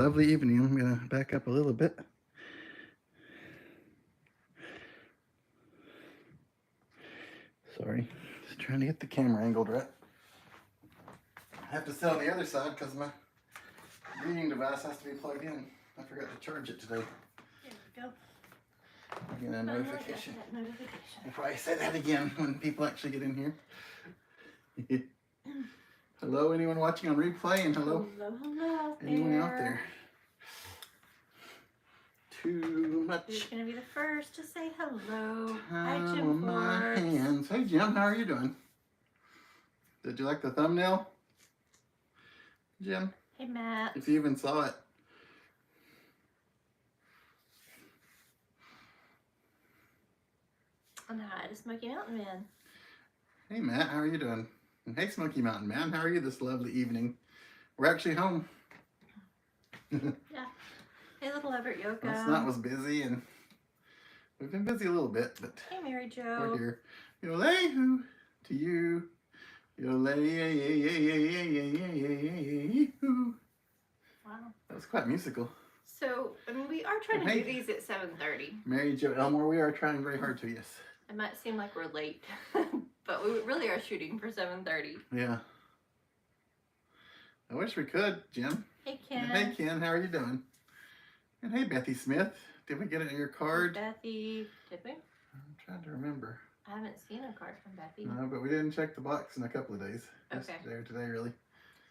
Lovely evening. I'm going to back up a little bit. Sorry, just trying to get the camera angled right. I have to sit on the other side because my reading device has to be plugged in. I forgot to charge it today. There we go. I get a notification. If I say that again when people actually get in here. Hello, anyone watching on replay, and hello, anyone out there. Too much. Who's going to be the first to say hello? Hi, Time Jim on my Forbes. hands. Hey, Jim, how are you doing? Did you like the thumbnail, Jim? Hey, Matt. If you even saw it. And hi to Smoky Mountain Man. Hey, Matt, how are you doing? And hey, Smoky Mountain Man, how are you this lovely evening? We're actually home. Yeah. Hey, little Everett Yoko. Last night was busy, and we've been busy a little bit, but hey, Mary Jo. we're here. Yo-lay-hoo to you. Yo-lay-hoo. Wow. That was quite musical. So, I mean, we are trying to do these at 7:30. Mary Jo Elmore, we are trying very hard to, yes. It might seem like we're late, but we really are shooting for 7:30. Yeah. I wish we could, Jim. Hey, Ken. And hey, Ken, how are you doing? And hey, Bethy Smith. Did we get it in your card? Bethy. Did we? I'm trying to remember. I haven't seen a card from Bethy. No, but we didn't check the box in a couple of days. Okay. Yesterday or today, really.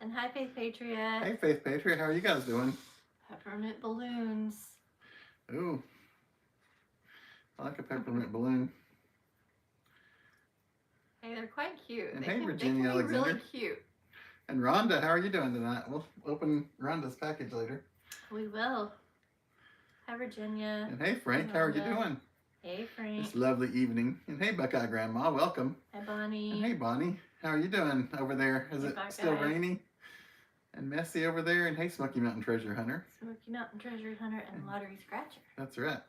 And hi, Faith Patriot. Hey, Faith Patriot, how are you guys doing? Peppermint balloons. Ooh. I like a peppermint balloon. Hey, they're quite cute. And they hey, can, Virginia they can be Alexander. really cute. And Rhonda, how are you doing tonight? We'll open Rhonda's package later. We will. Hi, Virginia. And hey, Frank, how are you doing? Hey, Frank. This lovely evening. And hey, Buckeye Grandma, welcome. Hi, Bonnie. And hey, Bonnie, how are you doing over there? Is it still rainy and messy over there? And hey, Smoky Mountain Treasure Hunter. Smoky Mountain Treasure Hunter and Lottery Scratcher. That's right.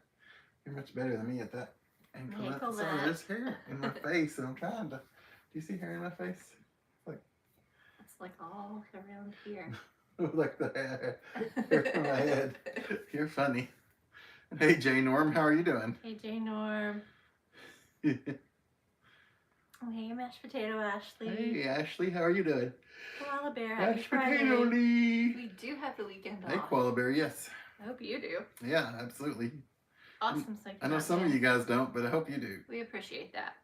You're much better than me at that. And Hey, Colette, so there's hair in my face, and I'm trying to. Do you see hair in my face? It's like all around here. Like the hair from my head. You're funny. And hey, Jay Norm, how are you doing? Hey, Jay Norm. Oh, hey, mashed potato Ashley. Hey, Ashley, how are you doing? Koala Bear, happy Mashed Friday. potato Lee. We do have the weekend off. Hey, Koala Bear, yes. I hope you do. Yeah, absolutely. Awesome. I know some of you guys don't, but I hope you do. We appreciate that.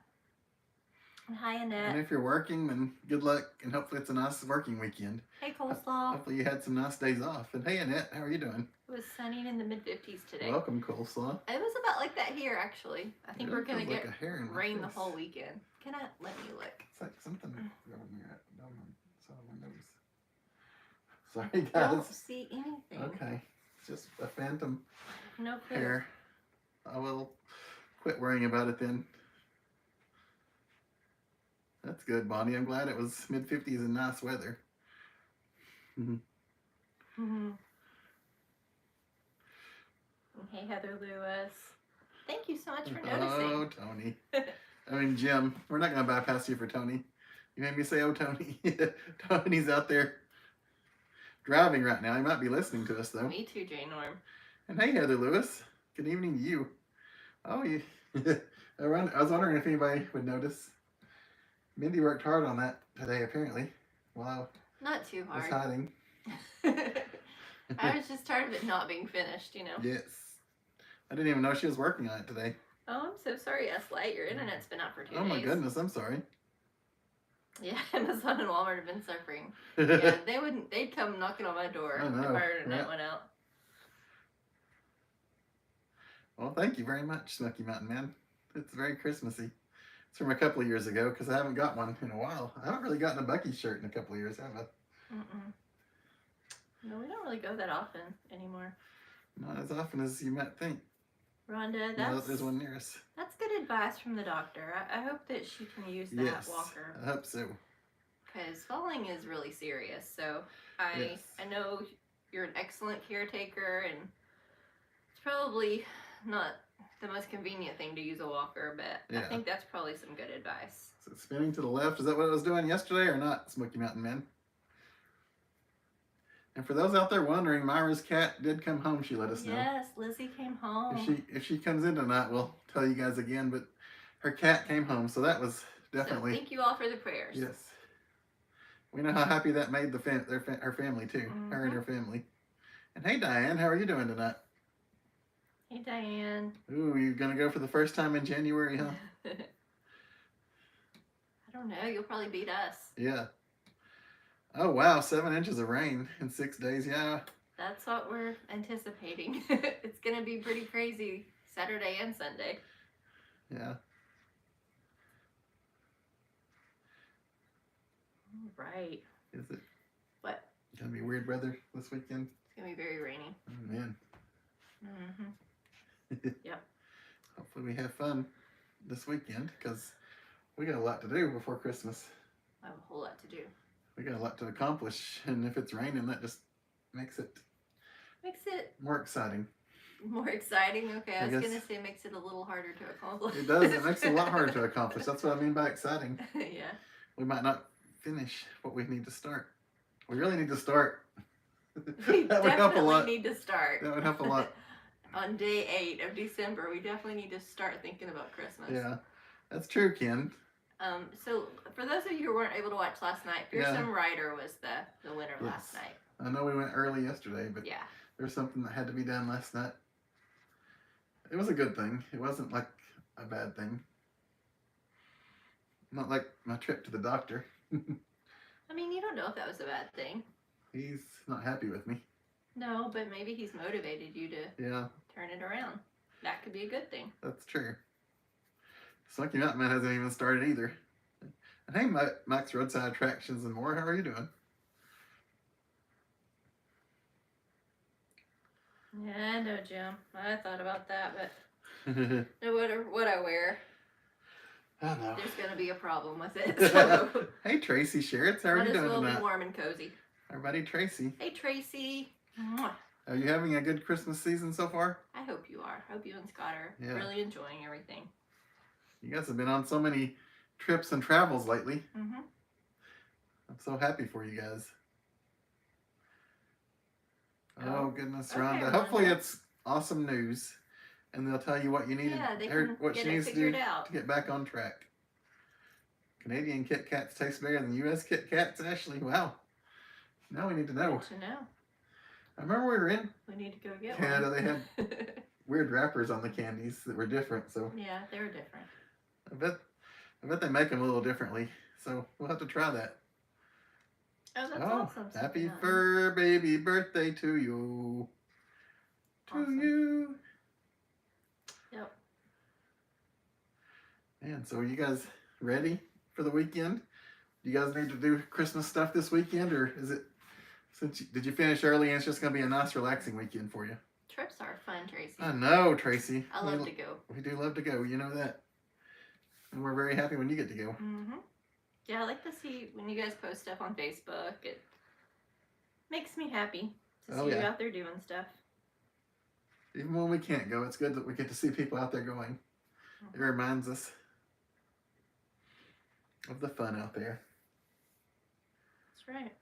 And hi, And Annette. if you're working, then good luck, and hopefully it's a nice working weekend. Hey, Coleslaw. Hopefully you had some nice days off. And hey, Annette, how are you doing? It was sunny in the mid-50s today. Welcome, Coleslaw. It was about like that here, actually. I think we're going to get like rain the whole weekend. Can I let me look? It's like something down my nose. Sorry, guys. I don't see anything. Okay. It's just a phantom No clue. hair. I will quit worrying about it then. That's good, Bonnie. I'm glad it was mid-50s and nice weather. Hey, Heather Lewis. Thank you so much for Oh, noticing. Tony. I mean, Jim. We're not going to bypass you for Tony. You made me say, oh, Tony. Tony's out there driving right now. He might be listening to us, though. Me too, Jay Norm. And hey, Heather Lewis. Good evening to you. Oh, you. I was wondering if anybody would notice. Mindy worked hard on that today, apparently. Wow. Not too I was hard. hiding. I was just tired of it not being finished, you know. Yes. I didn't even know she was working on it today. Oh, I'm so sorry, S-Light. Your internet's been out for 2 days. Oh my goodness, I'm sorry. Yeah, Amazon and Walmart have been suffering. Yeah, they'd come knocking on my door I know, if our internet went out. Well, thank you very much, Smoky Mountain Man. It's very Christmassy. It's from a couple of years ago, because I haven't got one in a while. I haven't really gotten a Bucky shirt in a couple of years, have I? No, we don't really go that often anymore. Not as often as you might think. Rhonda, There's one near us. That's good advice from the doctor. I hope that she can use that walker. I hope so. Because falling is really serious. So I know you're an excellent caretaker, and it's probably not the most convenient thing to use a walker, but I think that's probably some good advice. So spinning to the left, is that what I was doing yesterday or not, Smoky Mountain Man? And for those out there wondering, Myra's cat did come home. She let us know. Yes, Lizzie came home. If she comes in tonight, we'll tell you guys again. But her cat came home, so that was definitely. So thank you all for the prayers. Yes. We know how happy that made her family too. Her and her family. And hey, Diane, how are you doing tonight? Hey, Diane. Ooh, you're gonna go for the first time in January, huh? I don't know. You'll probably beat us. Yeah. Oh wow, 7 inches of rain in 6 days. Yeah. That's what we're anticipating. It's gonna be pretty crazy Saturday and Sunday. Yeah. All right. Is it? What? Gonna be weird weather this weekend. It's gonna be very rainy. Oh man. Yep. Hopefully we have fun this weekend because we got a lot to do before Christmas. I have a whole lot to do. We got a lot to accomplish, and if it's raining, that just makes it more exciting. More exciting? Okay, I was guess gonna say it makes it a little harder to accomplish. It does. It makes it a lot harder to accomplish. That's what I mean by exciting. Yeah. We might not finish what we need to start. We really need to start. We That would help a lot. definitely need to start. That would help a lot. On day 8 of December, we definitely need to start thinking about Christmas. Yeah, that's true, Ken. So for those of you who weren't able to watch last night, Fearsome Rider was the winner last night. I know we went early yesterday, but yeah, there's something that had to be done last night. It was a good thing. It wasn't like a bad thing. Not like my trip to the doctor. I mean, you don't know if that was a bad thing. He's not happy with me. No, but maybe he's motivated you to turn it around. That could be a good thing. That's true. Smoky Mountain Man hasn't even started either. And hey, Max Roadside Attractions and More, how are you doing? Yeah, I know, Jim. I thought about that, but no matter what I wear, I know. there's going to be a problem with it. So hey, Tracy Sherritts, how are you doing might as well tonight? be warm and cozy. Our buddy Tracy. Hey, Tracy. Mwah. Are you having a good Christmas season so far? I hope you are. I hope you and Scott are Yeah. really enjoying everything. You guys have been on so many trips and travels lately. Mm-hmm. I'm so happy for you guys. Oh goodness, Okay, Rhonda. Rhonda. Hopefully it's awesome news, and they'll tell you what you need they or can what get she it needs to do figured out. to get back on track. Canadian Kit Kats taste better than U.S. Kit Kats, Ashley. Wow. Now we need to know. Good to know. I remember we were in We need to go get Canada. one. They had weird wrappers on the candies that were different. So Yeah, they were different. I bet they make them a little differently. So we'll have to try that. Oh, that's awesome. Happy Something fur baby birthday to you. Awesome. To you. Yep. And so are you guys ready for the weekend? Do you guys need to do Christmas stuff this weekend, or is it did you finish early and it's just gonna be a nice relaxing weekend for you? Trips are fun, Tracy. I know, Tracy. I love to go. We do love to go, you know that. And we're very happy when you get to go. Mm-hmm. Yeah, I like to see when you guys post stuff on Facebook. It makes me happy to see you out there doing stuff. Even when we can't go, it's good that we get to see people out there going. It reminds us of the fun out there. That's right.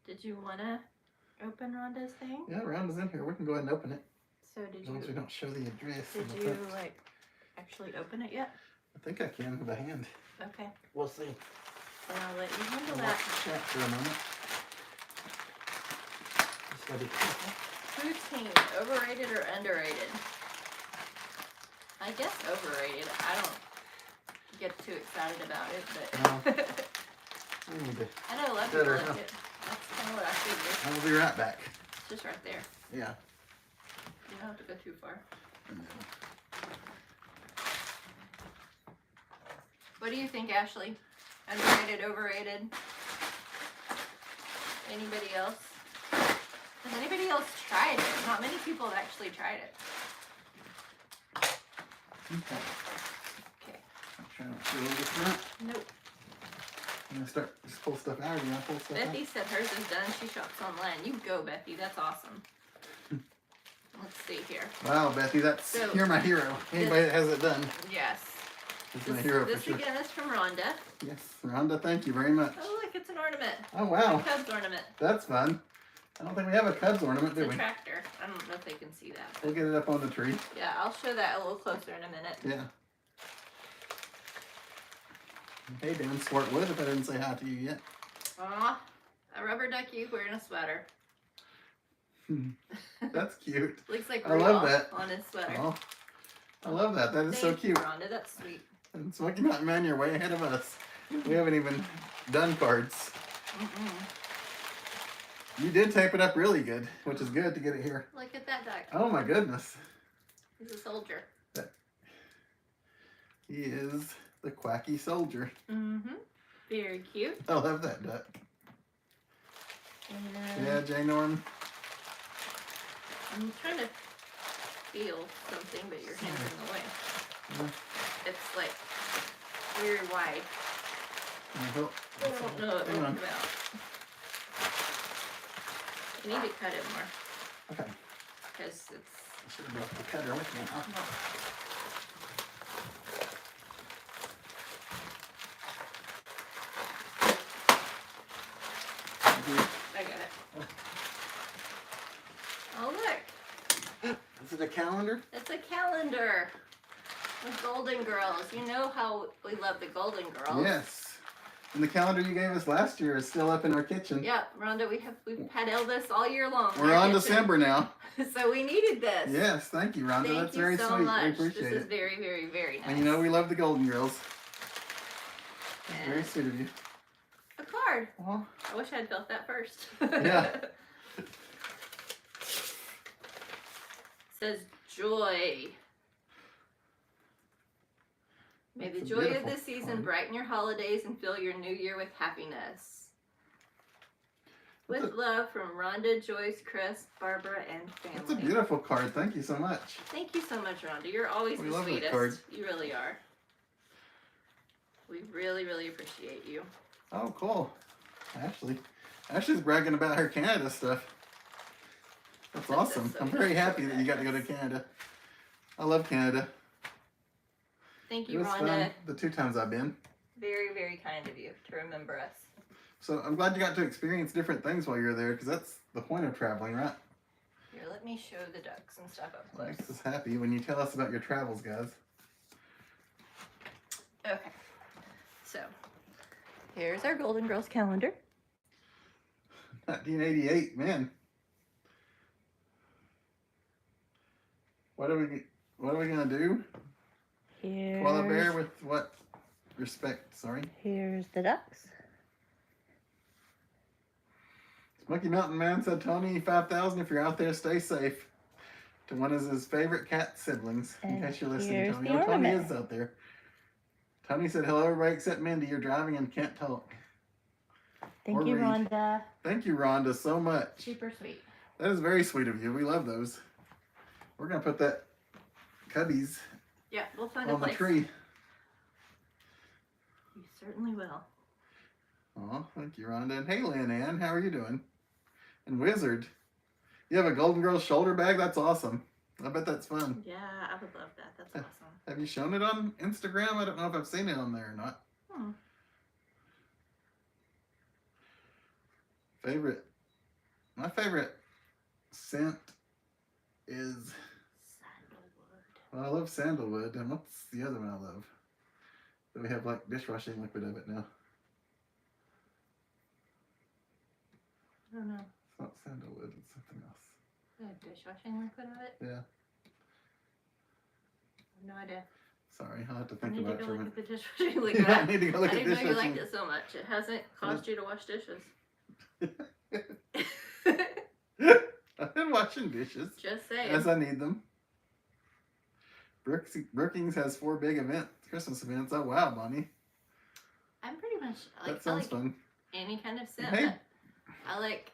Did you want to open Rhonda's thing? Yeah, Rhonda's in here. We can go ahead and open it. So did As long as we don't show the address. Did you actually open it yet? I think I can with a hand. Okay. We'll see. Then I'll let you handle I'll that. watch the chat for a moment. Just gotta be careful. Routine, overrated or underrated? I guess overrated. I don't get too excited about it, but We need to. I know a lot of people like it. That's kind of what I figured. I will be right back. It's just right there. Yeah. You don't have to go too far. What do you think, Ashley? Underrated, overrated? Anybody else? Has anybody else tried it? Not many people have actually tried it. Okay. Okay. I'm trying to show this front. Nope. I'm gonna start just pull stuff out. You wanna pull stuff Bethy said hers is done. She shops online. You go, Bethy. That's awesome. Let's see here. out? Wow, Bethy, you're my hero. Anybody that has it done. Yes. It's my hero for This sure. again is from Rhonda. Yes, Rhonda, thank you very much. Oh, look, it's an ornament. Oh, wow. A Cubs ornament. That's fun. I don't think we have a Cubs ornament, do It's a we? tractor. I don't know if they can see that. We'll get it up on the tree. Yeah, I'll show that a little closer in a minute. Yeah. Hey, Dan Swartwood, if I didn't say hi to you yet. Aw, a rubber ducky wearing a sweater. That's cute. Looks like I love Rudolph that. on his sweater. Oh, I love that. That is so Thank you, cute. Rhonda. That's sweet. And Smoky Mountain Man, you're way ahead of us. We haven't even done cards. You did tape it up really good, which is good to get it here. Look at that duck. Oh my goodness. He's a soldier. He is the quacky soldier. Very cute. I love that duck. And Yeah, J. Norm. I'm trying to feel something, but your hand's in the way. Yeah. It's like very wide. I don't know what it'll come out. I need to cut it more. Okay. Because it's... I should have brought the cutter with me. I got it. Oh, look. Is it a calendar? It's a calendar with Golden Girls. You know how we love the Golden Girls. Yes. And the calendar you gave us last year is still up in our kitchen. Yeah, Rhonda, we've had Elvis all year long. We're on December now. So we needed this. Yes, thank you, Rhonda. Thank That's you very so sweet. much. We appreciate This it. is very, very, very nice. And you know we love the Golden Girls. And Very sweet of you. a card. Oh, I wish I'd felt that first. yeah. Says joy. May the That's a joy of beautiful this season card. brighten your holidays and fill your new year with happiness. With That's love from Rhonda, Joyce, Chris, Barbara, and family. That's a beautiful card. Thank you so much. Thank you so much, Rhonda. You're always We the love that sweetest. card. You really are. We really, really appreciate you. Oh, cool. Ashley's bragging about her Canada stuff. That's awesome. so I'm very good. happy that you got to go to Canada. I love Canada. Thank It you, was Rhonda. fun the 2 times I've been. Very, very kind of you to remember us. So I'm glad you got to experience different things while you're there, because that's the point of traveling, right? Here, let me show the ducks and stuff up close. Makes us happy when you tell us about your travels, guys. Okay. So, here's our Golden Girls calendar. 1988, man. What are we gonna do? Koala bear with what respect? Sorry. Here's the ducks. Smoky Mountain Man said, Tony 5000, if you're out there, stay safe. To one of his favorite cat siblings, in And case you're listening, here's Tony. the Oh, Tony ornament. is out there. Tony said, hello, everybody except Mindy. You're driving and can't talk. Thank Or you, read. Rhonda. Thank you, Rhonda, so much. Super sweet. That is very sweet of you. We love those. We're going to put that cubbies Yeah, we'll find on a the place. tree. You certainly will. Oh, thank you, Rhonda. And hey, Lynn Ann, how are you doing? And Wizard, you have a Golden Girls shoulder bag? That's awesome. I bet that's fun. Yeah, I would love that. That's awesome. Have you shown it on Instagram? I don't know if I've seen it on there or not. My favorite scent is, Sandalwood. well, I love sandalwood. And what's the other one I love? But we have like dishwashing liquid of it now. I don't know. It's not sandalwood, it's something else. The dishwashing liquid of it? Yeah, I have no idea. sorry, I'll have to I think need about to it go for a look minute. at the dishwashing I liquid. need to go look I at didn't know you dishwashing. liked it so much. It hasn't caused you to wash dishes. I've been washing dishes Just saying. as I need them. Brookings has 4 big Christmas events. Oh wow, Bonnie. I'm pretty much That I sounds like fun. any kind of scent. Hey. I like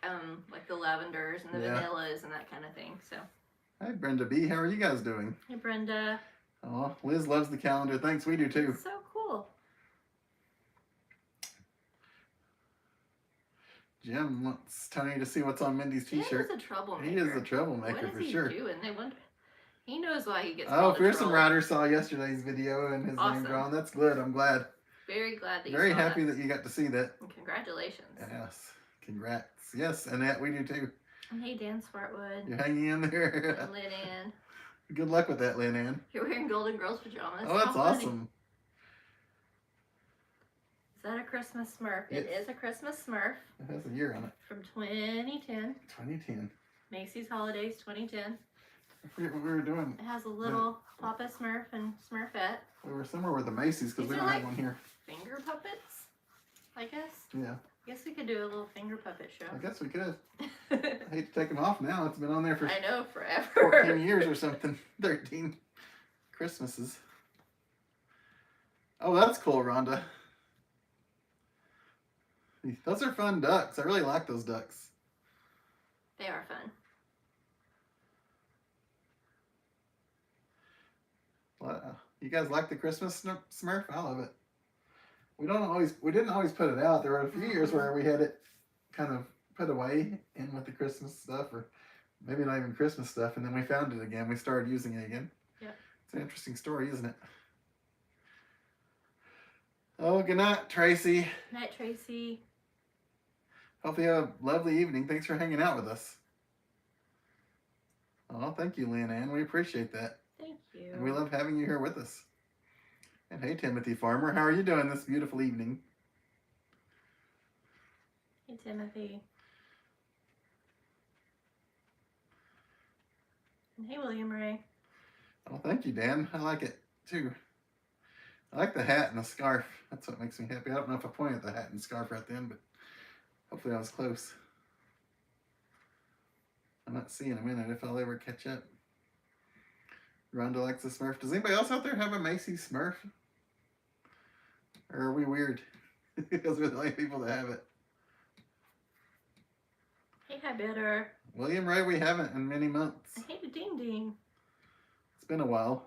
the lavenders and the Yeah. vanillas and that kind of thing. So, Hi Brenda B, how are you guys doing? hey Brenda. Oh, Liz loves the calendar. Thanks, we do too. It's so cool. Jim wants Tony to see what's on Mindy's Jim t-shirt. is a troublemaker. He is a troublemaker What is for he sure. doing? They wonder. He knows why he gets Oh, called a Fearsome troll. Rider saw yesterday's video and his name drawn. That's good. I'm glad. Very glad that you Very saw happy that you got to see that. And congratulations. Yes. Congrats. Yes, Annette, we do too. And hey, Dan Swartwood. You're hanging in there. And Lynn Ann. Good luck with that, Lynn Ann. You're wearing Golden Girls pajamas. Oh, that's awesome. Is that a Christmas Smurf? It is a Christmas Smurf. It has a year on it. From 2010. 2010. Macy's Holidays 2010. I forget what we were doing. It has a little Papa Smurf and Smurfette. We were somewhere with the Macy's because we don't have one here. Finger puppets, I guess. Yeah. I guess we could do a little finger puppet show. I guess we could. I hate to take them off now. It's been on there for I know, forever. 14 years or something. 13 Christmases. Oh, that's cool, Rhonda. Those are fun ducks. I really like those ducks. They are fun. Well, you guys like the Christmas Smurf? I love it. We didn't always put it out. There were a few years where we had it kind of put away in with the Christmas stuff, or maybe not even Christmas stuff, and then we found it again. We started using it again. Yeah. It's an interesting story, isn't it? Oh, good night, Tracy. Night, Tracy. Hope you have a lovely evening. Thanks for hanging out with us. Oh, thank you, Lynn Ann. We appreciate that. Thank you. And we love having you here with us. And hey, Timothy Farmer, how are you doing this beautiful evening? Hey, Timothy. And hey, William Ray. Oh, thank you, Dan. I like it, too. I like the hat and the scarf. That's what makes me happy. I don't know if I pointed the hat and scarf right then, but hopefully I was close. I might see in a minute if I'll ever catch up. Rhonda likes the Smurf. Does anybody else out there have a Macy's Smurf? Or are we weird? Because we're the only people that have it. Hey, Hi Bitter. William Ray, we haven't in many months. And hey, the Ding Ding. It's been a while.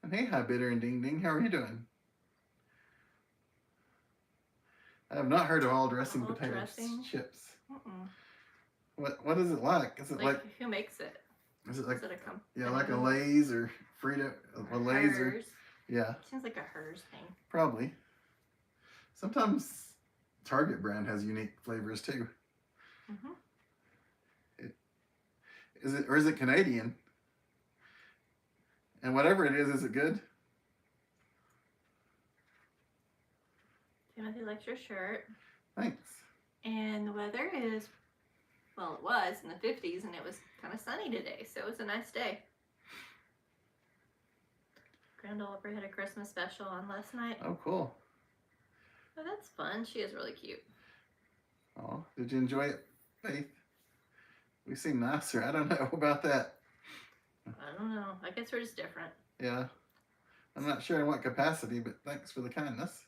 And hey, Hi Bitter and Ding Ding, how are you doing? I have not heard of all dressing All potato dressing? chips. Mm-mm. What is it like? Is it like who makes it? is it like Is it a yeah, like a Lay's or Frito, a Lay's or Hers? yeah, Seems like a hers thing. probably. Sometimes Target brand has unique flavors too. Mm-hmm. Is it Canadian? And whatever it is it good? Timothy likes your shirt. Thanks. And the weather is, well, it was in the 50s and it was kind of sunny today, so it was a nice day. Grand Ole Opry had a Christmas special on last night. Oh, cool. Oh, that's fun. She is really cute. Oh, did you enjoy it, Faith? We seem nicer. I don't know about that. I don't know. I guess we're just different. Yeah. I'm not sure in what capacity, but thanks for the kindness.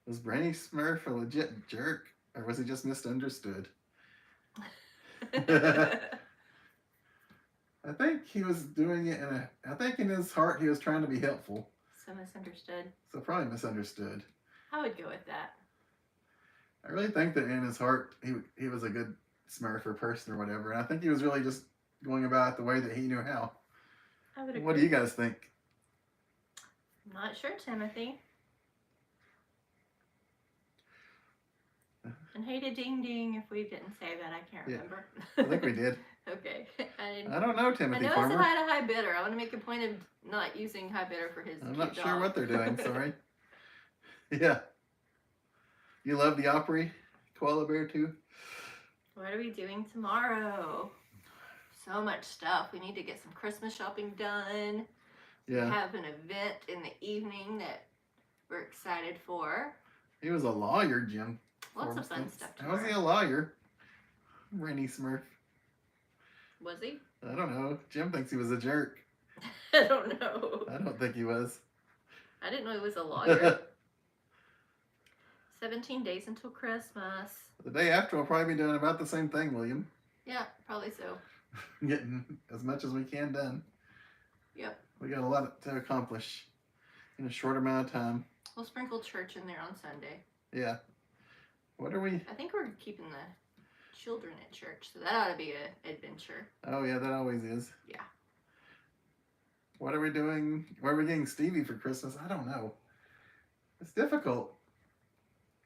Was Brainy Smurf a legit jerk, or was he just misunderstood? I think he was doing it I think in his heart he was trying to be helpful. So misunderstood. So probably misunderstood. I would go with that. I really think that in his heart he was a good Smurf or person or whatever. And I think he was really just going about it the way that he knew how. I would agree. What do you guys think? I'm not sure, Timothy. And hey to Ding Ding, if we didn't say that, I can't remember. I think we did. Okay. I don't know, Timothy I know Farmer. I said hi to Hi Bitter. I want to make a point of not using Hi Bitter for his I'm cute not sure dog. what they're doing, sorry. Yeah. You love the Opry koala bear too? What are we doing tomorrow? So much stuff. We need to get some Christmas shopping done. Yeah. We have an event in the evening that we're excited for. He was a lawyer, Jim. Lots of fun stuff tomorrow. How was he a lawyer? Rainy Smurf. Was he? I don't know. Jim thinks he was a jerk. I don't know. I don't think he was. I didn't know he was a lawyer. 17 days until Christmas. The day after, we'll probably be doing about the same thing, William. Yeah, probably so. Getting as much as we can done. Yep. We got a lot to accomplish in a short amount of time. We'll sprinkle church in there on Sunday. Yeah. What are we? I think we're keeping children at church, so that ought to be an adventure. Oh yeah, that always is. Yeah. What are we doing? What are we getting Stevie for Christmas? I don't know. It's difficult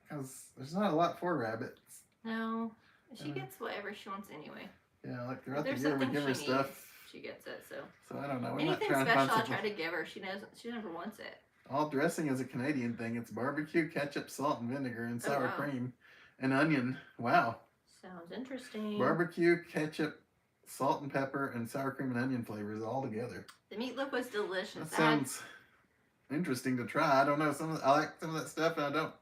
because there's not a lot for rabbits. No, she gets whatever she wants anyway. Yeah, like throughout the year we give her stuff. She gets it, so. So I don't know. We're anything not special, trying I try to give her. She never wants it. All dressing is a Canadian thing. It's barbecue, ketchup, salt, and vinegar, and sour cream, and onion. Wow. Sounds interesting. Barbecue, ketchup, salt and pepper, and sour cream and onion flavors all together. The meatloaf was delicious. That sounds interesting to try. I don't know. I like some of that stuff, and I don't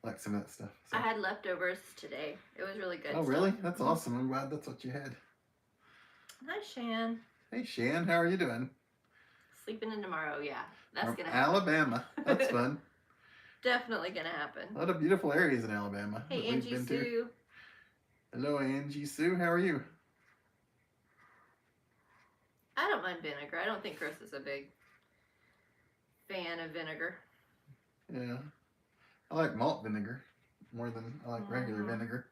like some of that stuff. So. I had leftovers today. It was really good. Oh, really? That's awesome. I'm glad that's what you had. Hi, Shan. Hey, Shan. How are you doing? Sleeping in tomorrow. Yeah, that's gonna happen. Alabama. That's fun. Definitely gonna happen. A lot of beautiful areas in Alabama. Hey, Angie Sue. Hello, Angie Sue. How are you? I don't mind vinegar. I don't think Chris is a big fan of vinegar. Yeah. I like malt vinegar more than I like regular vinegar.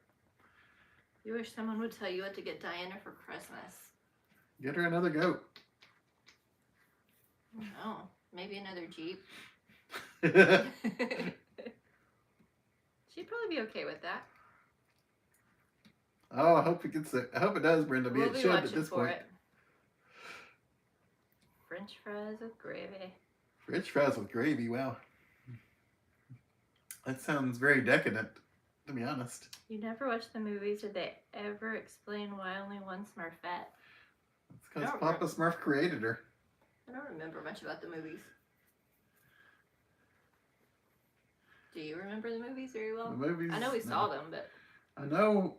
You wish someone would tell you what to get Diana for Christmas. Get her another goat. No, maybe another Jeep. She'd probably be okay with that. Oh, I hope it gets there. I hope it does, Brenda. We'll It be should watching at this for point. it. French fries with gravy. French fries with gravy. Wow. That sounds very decadent, to be honest. You never watched the movies. Did they ever explain why only one Smurfette? It's because Papa Smurf created her. I don't remember much about the movies. Do you remember the movies very well? The movies? I know we saw them, but... I know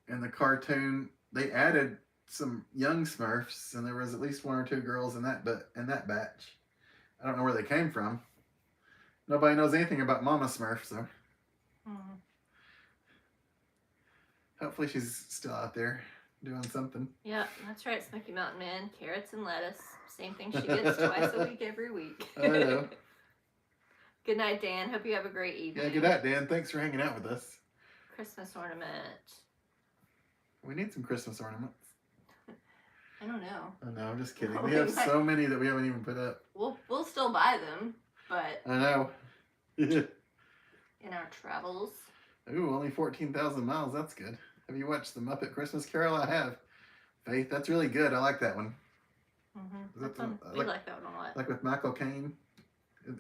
in the cartoon they added some young Smurfs, and there was at least one or two girls in that batch. I don't know where they came from. Nobody knows anything about Mama Smurf, so... Hopefully she's still out there doing something. Yeah, that's right, Smoky Mountain Man. Carrots and lettuce. Same thing she gets twice a week every week. I know. Good night, Dan. Hope you have a great evening. Yeah, good night, Dan. Thanks for hanging out with us. Christmas ornament. We need some Christmas ornaments. I don't know. I know, I'm just kidding. We have so many that we haven't even put up. We'll still buy them, but... I know. in our travels. Ooh, only 14,000 miles. That's good. Have you watched The Muppet Christmas Carol? I have. Faith, that's really good. I like that one. That's fun. We like that one a lot. Like with Michael Caine?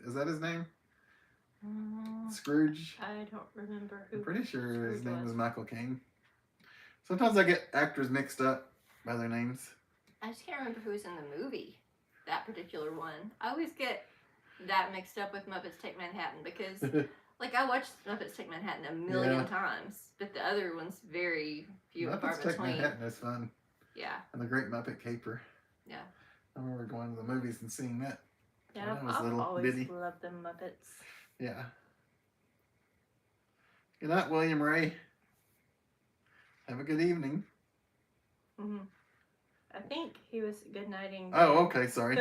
Is that his name? Scrooge? I don't remember who. I'm pretty sure Scrooge his name was Michael Caine. Sometimes I get actors mixed up by their names. I just can't remember who was in the movie. That particular one. I always get that mixed up with Muppets Take Manhattan because, like, I watched Muppets Take Manhattan a million times, but the other one's very few and far between. Muppets Take Manhattan is fun. Yeah. And The Great Muppet Caper. Yeah. I remember going to the movies and seeing that. Yeah, I've always loved the Muppets. Yeah. Good night, William Ray. Have a good evening. I think he was good nighting. Oh, okay, sorry.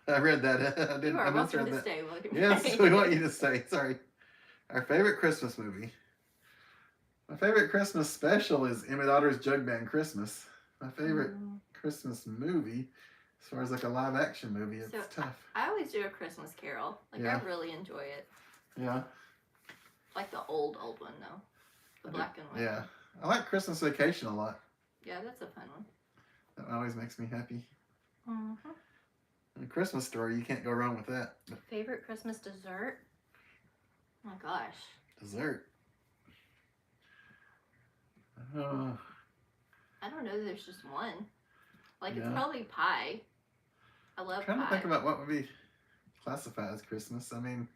I read that. I didn't. You are I welcome misread to that. stay, William. Yes, we want you to stay. Sorry. Our favorite Christmas movie. My favorite Christmas special is Emmett Otter's Jug Band Christmas. My favorite Christmas movie, as far as like a live action movie, it's tough. I always do A Christmas Carol. Like, I really enjoy it. Yeah. Like the old one, though. The black and white. Yeah. I like Christmas Vacation a lot. Yeah, that's a fun one. That always makes me happy. And A Christmas Story, you can't go wrong with that. Favorite Christmas dessert? Oh my gosh. Dessert? I don't know that there's just one. Like, it's Yeah. probably pie. I love I'm trying to think about what would be classified as Christmas. I mean,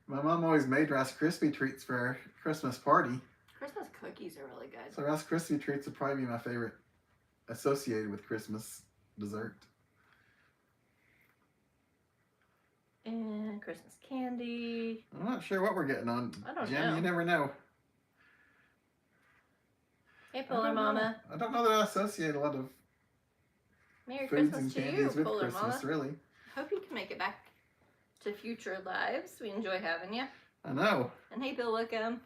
my mom always made Rice Krispie treats for our Christmas party. Christmas cookies are really good. So Rice Krispie treats would probably be my favorite associated with Christmas dessert. And Christmas candy. I'm not sure what we're getting on. I don't Jim, know. you never know. Hey, Polar Mama. I don't know that I associate a lot of Merry foods Christmas and to you, candies with Polar Christmas, Mama. really. Hope you can make it back to future lives. We enjoy having you. I know. And hey, Bill Wickham.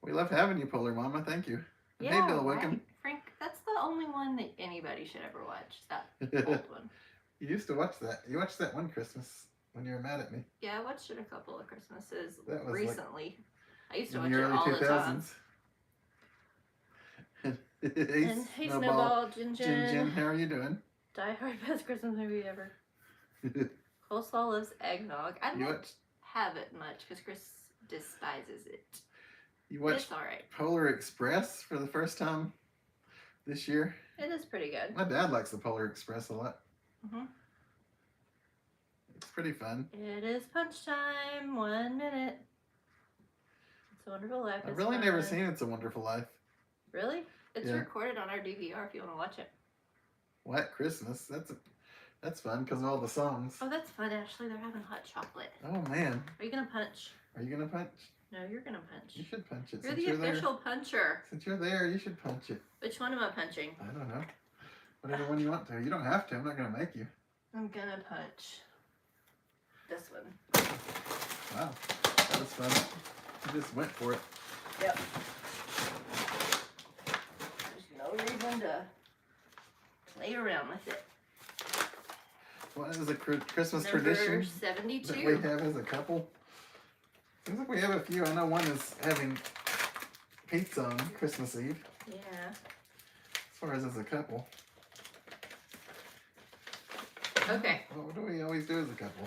We love having you, Polar Mama. Thank you. Yeah, hey, Bill Wickham. right. Frank, that's the only one that anybody should ever watch. That old one. You used to watch that. You watched that one Christmas when you were mad at me. Yeah, I watched it a couple of Christmases That was recently. I used to in watch the it early all the time. 2000s. And hey, Snowball, Jin Jin, how are you doing? Die Hard, best Christmas movie ever. Coleslaw loves eggnog. I don't have it much because Chris despises it. You watched It's alright. Polar Express for the first time this year? It is pretty good. My dad likes the Polar Express a lot. Mm-hmm. It's pretty fun. It is punch time. 1 minute. It's a Wonderful Life. I've really never seen It's a Wonderful Life. Really? It's Yeah. recorded on our DVR if you want to watch it. What? Christmas? That's fun because of all the songs. Oh, that's fun, Ashley. They're having hot chocolate. Oh, man. Are you going to punch? Are you going to punch? No, you're going to punch. You should punch it. You're the official puncher. Since you're there, you should punch it. Which one am I punching? I don't know. Whatever one you want to. You don't have to. I'm not going to make you. I'm going to punch this one. Wow. That was fun. You just went for it. Yep. There's no reason to play around with it. What is a Christmas Number tradition 72. that we have as a couple? Seems like we have a few. I know one is having pizza on Christmas Eve. Yeah. As far as a couple. Okay. What do we always do as a couple?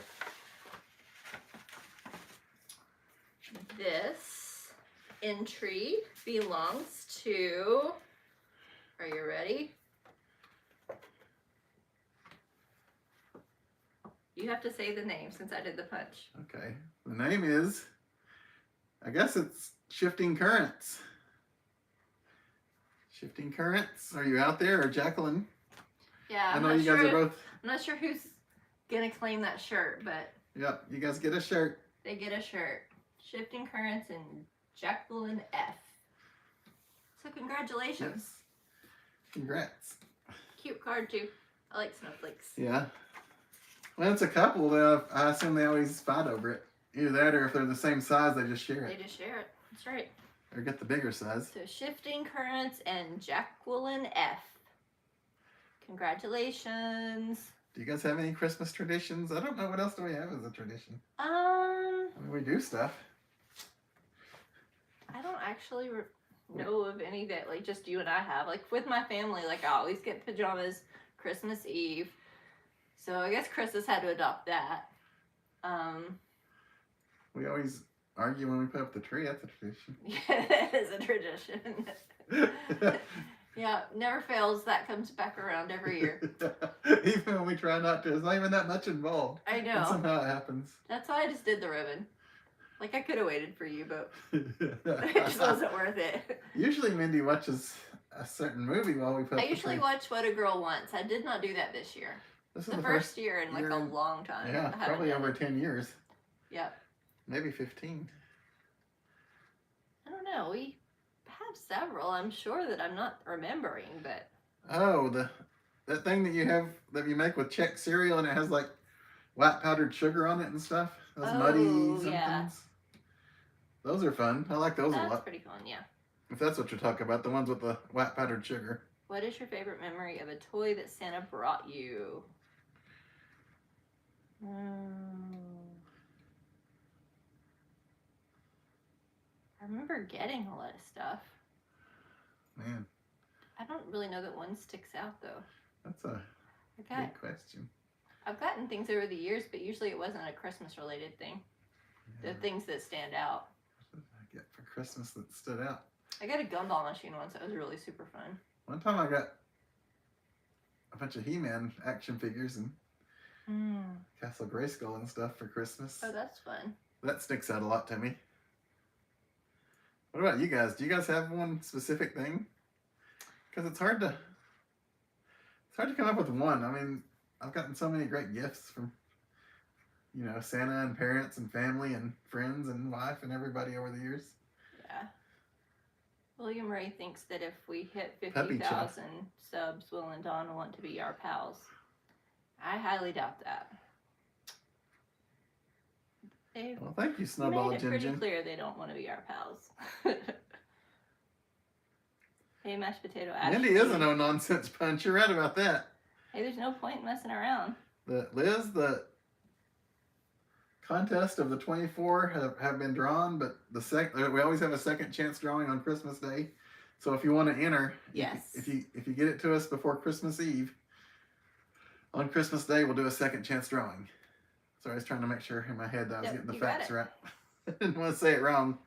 This entry belongs to, are you ready? You have to say the name since I did the punch. Okay. The name is, I guess it's Shifting Currents. Shifting Currents. Are you out there, or Jacqueline? Yeah, I know you guys are both. I'm not sure who's gonna claim that shirt, but Yep, you guys get a shirt. they get a shirt. Shifting Currents and Jacqueline F. So congratulations. Yes. Congrats. Cute card too. I like snowflakes. Yeah. Well, it's a couple. I assume they always fight over it. Either that, or if they're the same size, they just share They it. just share it. That's right. Or get the bigger size. So Shifting Currents and Jacqueline F. Congratulations. Do you guys have any Christmas traditions? I don't know. What else do we have as a tradition? I mean, we do stuff. I don't actually know of any that like just you and I have. Like with my family, like I always get pajamas Christmas Eve. So I guess Chris has had to adopt that. We always argue when we put up the tree. That's a tradition. Yeah, that is a tradition. Yeah, never fails. That comes back around every year. Even when we try not to. There's not even that much involved. I And know. somehow it happens. That's why I just did the ribbon. Like I could have waited for you, but it just wasn't worth it. Usually Mindy watches a certain movie while we put up I the usually tree. watch What a Girl Wants. I did not do that this year. This is The first year in like year a in- long time. Yeah, I haven't probably done over it. 10 years. Yep. Maybe 15. I don't know. We have several. I'm sure that I'm not remembering, but Oh, that thing that you make with Czech cereal and it has like white powdered sugar on it and stuff. Those muddy somethings. Yeah. Those are fun. I like those a that's lot. pretty fun, yeah. If that's what you're talking about, the ones with the white powdered sugar. What is your favorite memory of a toy that Santa brought you? I remember getting a lot of stuff. Man, I don't really know that one sticks out though. that's a good question. I've gotten things over the years, but usually it wasn't a Christmas related thing. Yeah. The things that stand out. What did I get for Christmas that stood out? I got a gumball machine once. That was really super fun. One time I got a bunch of He-Man action figures and Castle Grayskull and stuff for Christmas. Oh, that's fun. That sticks out a lot to me. What about you guys? Do you guys have one specific thing? Because it's hard to come up with one. I mean, I've gotten so many great gifts from, Santa and parents and family and friends and wife and everybody over the years. Yeah. William Ray thinks that if we hit Puppy chow. 50,000 subs, Will and Dawn want to be our pals. I highly doubt that. They've Well, thank you, Snowball made it pretty Jin. clear they don't want to be our pals. Hey, mashed potato ash. Mindy is a no-nonsense punch. You're right about that. Hey, there's no point in messing around. Liz, the contest of the 24 have been drawn, but we always have a second chance drawing on Christmas Day. So if you want to enter, yes, if you get it to us before Christmas Eve, on Christmas Day we'll do a second chance drawing. So I was trying to make sure in my head that I was getting the facts right. I didn't want to say it wrong.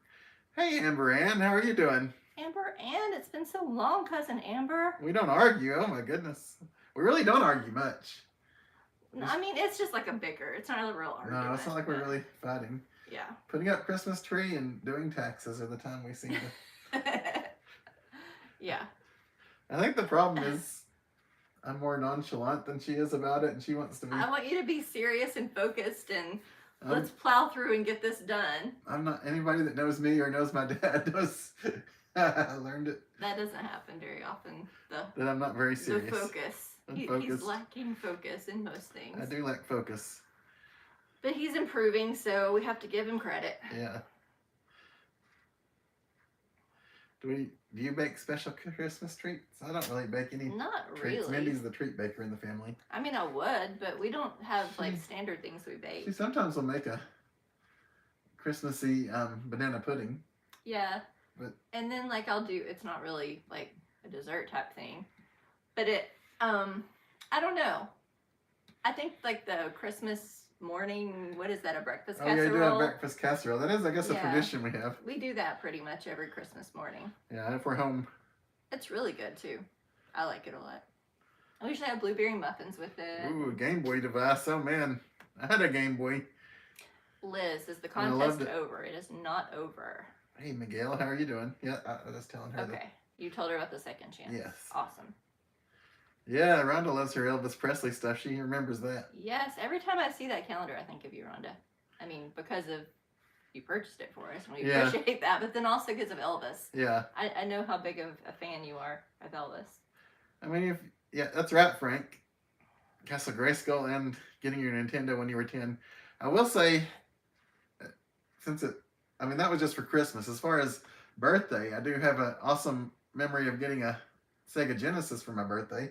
Hey, Amber Ann, how are you doing? Amber Ann, it's been so long, cousin Amber. We don't argue. Oh my goodness, we really don't argue much. No, I mean, it's just like a bicker. It's not a real argument. No, it's not like we're really fighting. Yeah. Putting up Christmas tree and doing taxes are the time we seem to. Yeah. I think the problem is I'm more nonchalant than she is about it, and she wants to be. I want you to be serious and focused, and let's plow through and get this done. I'm not. Anybody that knows me or knows my dad knows. I learned it. That doesn't happen very often. That I'm not very serious. The focus. He's lacking focus in most things. I do lack focus. But he's improving, so we have to give him credit. Yeah. Do you bake special Christmas treats? I don't really bake any Not treats. really. Mindy's the treat baker in the family. I mean, I would, but we don't have like standard things we bake. She sometimes will make a Christmassy banana pudding. Yeah. But and then like I'll do, it's not really like a dessert type thing, but I don't know. I think like the Christmas morning, what is that, a breakfast casserole? Oh, yeah, you do have breakfast casserole. That is, I guess, a tradition we have. We do that pretty much every Christmas morning. Yeah, if we're home. It's really good, too. I like it a lot. I usually have blueberry muffins with it. Ooh, a Game Boy device. Oh, man. I had a Game Boy. Liz, is the contest over? It is not over. Hey, Miguel, how are you doing? Yeah, I was telling her. Okay. You told her about the second chance. Yes. Awesome. Yeah, Rhonda loves her Elvis Presley stuff. She remembers that. Yes, every time I see that calendar, I think of you, Rhonda. I mean, because of you purchased it for us, and we appreciate that, but then also because of Elvis. Yeah. I know how big of a fan you are of Elvis. I mean, that's right, Frank. Castle Grayskull and getting your Nintendo when you were 10. I will say, that was just for Christmas. As far as birthday, I do have an awesome memory of getting a Sega Genesis for my birthday.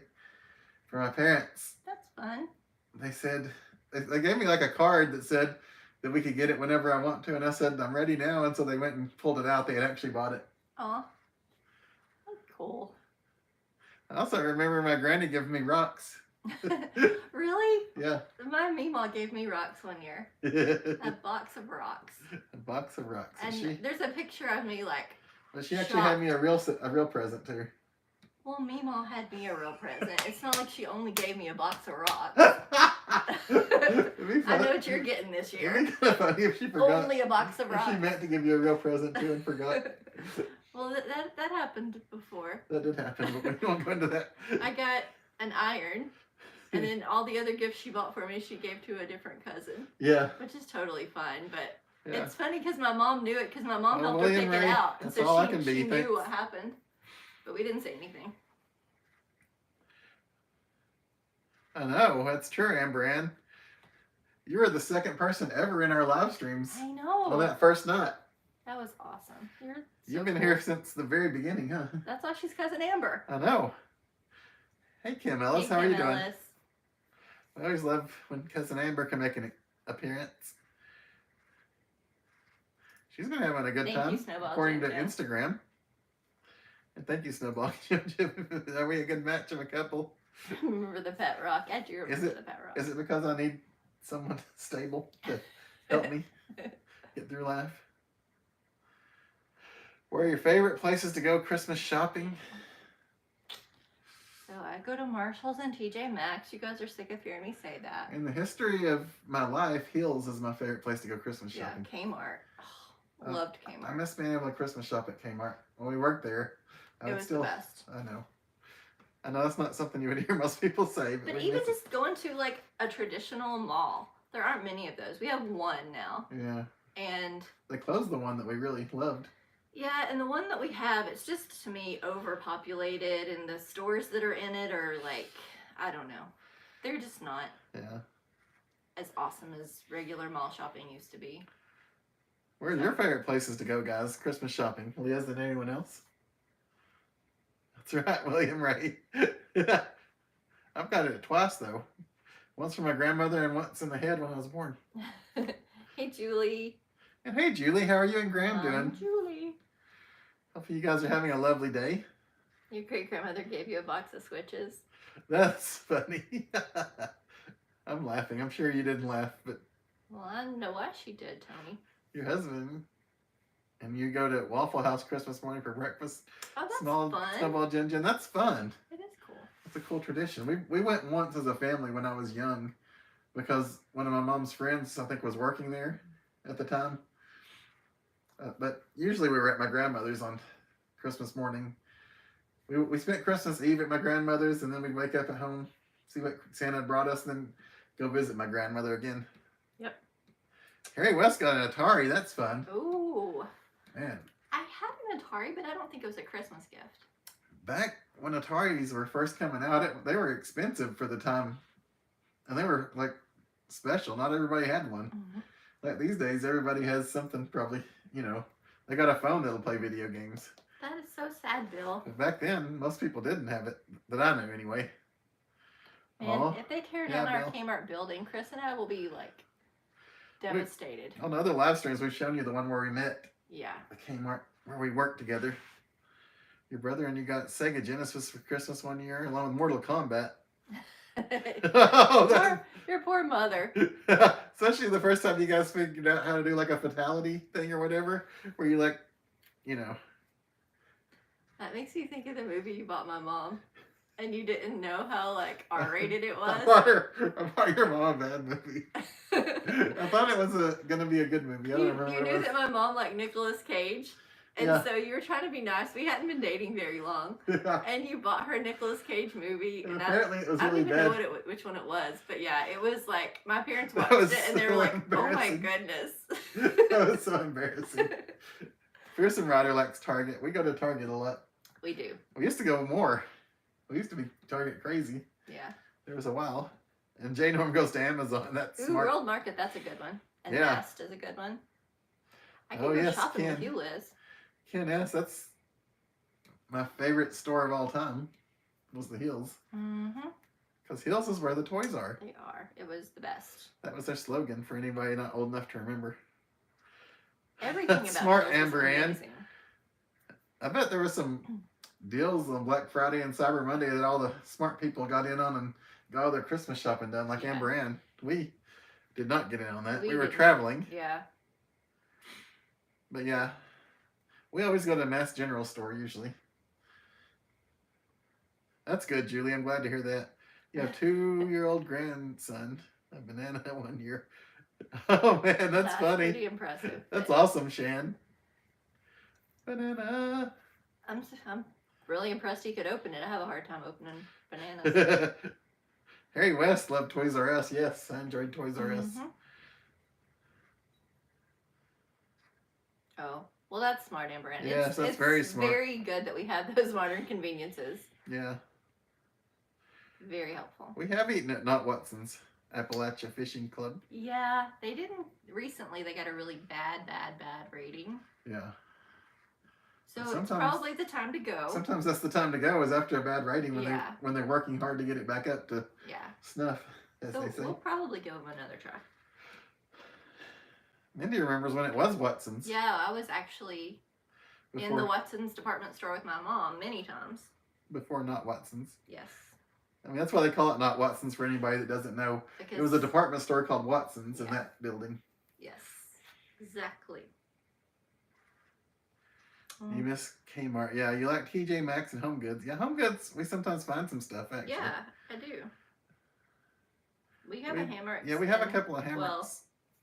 For my parents. That's fun. They said, they gave me like a card that said that we could get it whenever I want to, and I said, I'm ready now, and so they went and pulled it out. They had actually bought it. Aw. That's cool. I also remember my granny giving me rocks. Really? Yeah. My Meemaw gave me rocks one year. A box of rocks. A box of rocks. And there's a picture of me like. But she actually had me a real present too. Well, Meemaw had me a real present. It's not like she only gave me a box of rocks. I know what you're getting this year. It'd be kind of funny if she forgot. Only a box of rocks. If she meant to give you a real present too and forgot. Well, that happened before. That did happen, but we won't go into that. I got an iron, and then all the other gifts she bought for me, she gave to a different cousin. Yeah. Which is totally fine, but yeah. It's funny because my mom knew it because my mom helped her pick it out. And so she knew what happened. But we didn't say anything. I know, that's true, Amber Ann. You were the second person ever in our live streams. I know. On that first night. That was awesome. You've been here since the very beginning, huh? That's why she's cousin Amber. I know. Hey, Kim Ellis, how are you doing? I always love when cousin Amber can make an appearance. She's been having a good time, according to Instagram. And thank you, Snowball. Are we a good match of a couple? Remember the pet rock. I do remember the pet rock. Is it because I need someone stable to help me get through life? Where are your favorite places to go Christmas shopping? So I go to Marshall's and TJ Maxx. You guys are sick of hearing me say that. In the history of my life, Hills is my favorite place to go Christmas shopping. Yeah, Kmart. Oh, loved Kmart. I miss being able to Christmas shop at Kmart. When we worked there, it was the best. I know that's not something you would hear most people say. But even just going to like a traditional mall, there aren't many of those. We have one now. Yeah. And they closed the one that we really loved. Yeah, and the one that we have, it's just, to me, overpopulated, and the stores that are in it are, like, I don't know. They're just not as awesome as regular mall shopping used to be. Where's your favorite places to go, guys? Christmas shopping. Liz, than anyone else? I That's right, William Ray. I've got it twice though. Once from my grandmother and once in the head when I was born. Hey, Julie. And hey, Julie, how are you and Graham doing? Julie. Hopefully you guys are having a lovely day. Your great grandmother gave you a box of switches. That's funny. I'm laughing. I'm sure you didn't laugh, but. Well, I know why she did, Tony. Your husband. And you go to Waffle House Christmas morning for breakfast. Oh, that's fun. Snowball Gin Gin. That's fun. It is cool. It's a cool tradition. We went once as a family when I was young because one of my mom's friends, I think, was working there at the time. But usually we were at my grandmother's on Christmas morning. We spent Christmas Eve at my grandmother's, and then we'd wake up at home, see what Santa had brought us, and then go visit my grandmother again. Yep. Harry West got an Atari. That's fun. Ooh. Man. I had an Atari, but I don't think it was a Christmas gift. Back when Ataris were first coming out, they were expensive for the time. And they were, like, special. Not everybody had one. Mm-hmm. Like these days, everybody has something probably, they got a phone that'll play video games. That is so sad, Bill. But back then, most people didn't have it, that I knew anyway. Man, if they tear down our Kmart building, Chris and I will be, like, devastated. On other live streams, we've shown you the one where we met. Yeah. The Kmart, where we worked together. Your brother and you got Sega Genesis for Christmas one year, along with Mortal Kombat. Your poor mother. Especially the first time you guys figured out how to do like a fatality thing or whatever, where you like, That makes me think of the movie you bought my mom, and you didn't know how like R-rated it was. I bought your mom a bad movie. I thought it was gonna be a good movie. I don't remember. You knew that my mom liked Nicolas Cage. And so you were trying to be nice. We hadn't been dating very long. Yeah. And you bought her a Nicolas Cage movie. And apparently it was I really don't bad. even know which one it was. But yeah, it was like, my parents watched it and they were like, oh my goodness. That was so embarrassing. Pearson Ryder likes Target. We go to Target a lot. We do. We used to go more. We used to be Target crazy. Yeah. There was a while. And Jay Norm goes to Amazon. That's smart. World Market, that's a good one. And yeah. Nest is a good one. I can go shopping with you, Liz. Ken S, that's my favorite store of all time, was the Hills. Mm-hmm. Because Hills is where the toys are. They are. It was the best. That was their slogan for anybody not old enough to remember. Everything about Smart Hills Amber was Ann. amazing. I bet there was some deals on Black Friday and Cyber Monday that all the smart people got in on and got all their Christmas shopping done, like Amber Ann. We did not get in on that. We were traveling. Yeah. But yeah. We always go to Mass General Store, usually. That's good, Julie. I'm glad to hear that. You have a 2-year-old grandson, a banana 1 year. Oh, man, that's funny. Pretty impressive. That's awesome, Shan. Banana. I'm really impressed he could open it. I have a hard time opening bananas. Harry West loved Toys R Us. Yes, I enjoyed Toys R Us. Mm-hmm. Oh. Well, that's smart, Amber Ann. Yes, that's very smart. It's very good that we have those modern conveniences. Yeah. Very helpful. We have eaten at Not Watson's Appalachia Fishing Club. Yeah, they didn't recently. They got a really bad rating. Yeah. So it's probably the time to go. Sometimes that's the time to go, is after a bad rating when they're working hard to get it back up to snuff, as they say. We'll probably give them another try. Mindy remembers when it was Watson's. Yeah, I was actually in the Watson's department store with my mom many times. Before Not Watson's. Yes. I mean, that's why they call it Not Watson's for anybody that doesn't know. Because it was a department store called Watson's in that building. Yes, exactly. You miss Kmart. Yeah, you like TJ Maxx and Home Goods. Yeah, Home Goods, we sometimes find some stuff, actually. Yeah, I do. We have a Hammer. Yeah, we have a couple of Hammers. Well,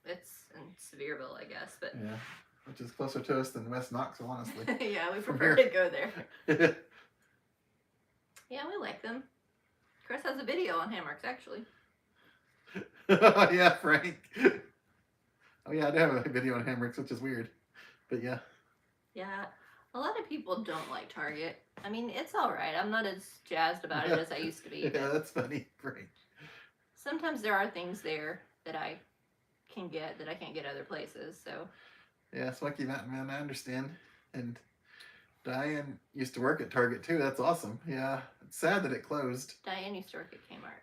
it's in Sevierville, I guess, but... Yeah, which is closer to us than West Knoxville, honestly. Yeah, we prefer to go there. Yeah, we like them. Chris has a video on Hammocks, actually. Yeah, Frank. Oh, yeah, I do have a video on Hammocks, which is weird. But yeah. Yeah, a lot of people don't like Target. I mean, it's all right. I'm not as jazzed about it as I used to be. Yeah, that's funny. Frank. Sometimes there are things there that I can get that I can't get other places, so... Yeah, Smoky Mountain Man, I understand. And Diane used to work at Target too. That's awesome. Yeah. It's sad that it closed. Diane used to work at Kmart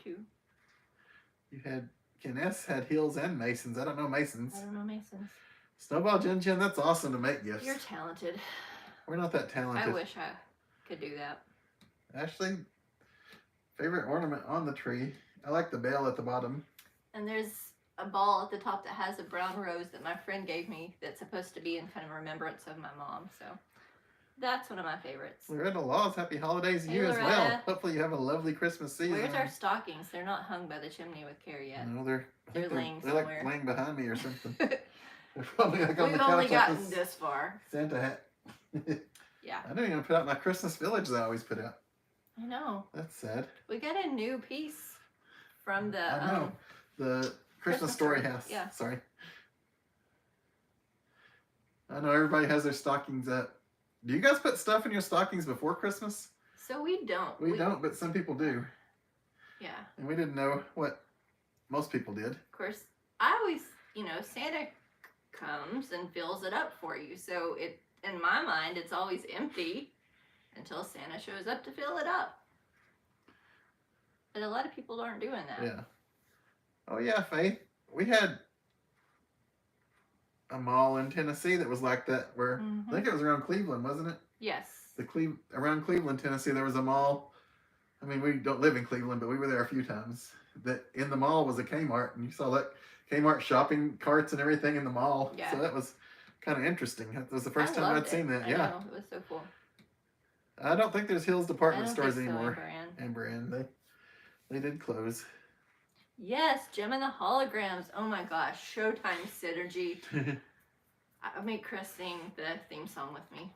too. You had Ken S had Hills and Masons. I don't know Masons. I don't know Masons. Snowball Jen Jen, that's awesome to make gifts. You're talented. We're not that talented. I wish I could do that. Ashley, favorite ornament on the tree. I like the bell at the bottom. And there's a ball at the top that has a brown rose that my friend gave me that's supposed to be in kind of remembrance of my mom. So that's one of my favorites. Loretta Laws, happy holidays to Hey, you as Loretta. well. Hopefully you have a lovely Christmas season. Where's our stockings? They're not hung by the chimney with Carrie yet. No, they're laying they're somewhere. like laying behind me or something. They're probably like on We've the only couch gotten like this far. Santa hat. Yeah, I didn't even put out my Christmas village that I always put out. I know. That's sad. We got a new piece from the I know. The Christmas Story. Story House. Yeah. Sorry. I know everybody has their stockings up. Do you guys put stuff in your stockings before Christmas? So we don't. We don't, but some people do. Yeah. And we didn't know what most people did. Of course, I always, Santa comes and fills it up for you. So it, in my mind, it's always empty until Santa shows up to fill it up. But a lot of people aren't doing that. Yeah. Oh yeah, Faith. We had a mall in Tennessee that was like that where Mhm. I think it was around Cleveland, wasn't it? Yes. Around Cleveland, Tennessee, there was a mall. I mean, we don't live in Cleveland, but we were there a few times. That in the mall was a Kmart, and you saw that Kmart shopping carts and everything in the mall. Yeah. So that was kind of interesting. That was the first I time loved I'd seen that. I Yeah. know, it was so cool. I don't think there's Hills I department don't stores think so, anymore. Amber Ann. And brand they did close. Yes, Gem and the Holograms. Oh my gosh, Showtime synergy. I made Chris sing the theme song with me.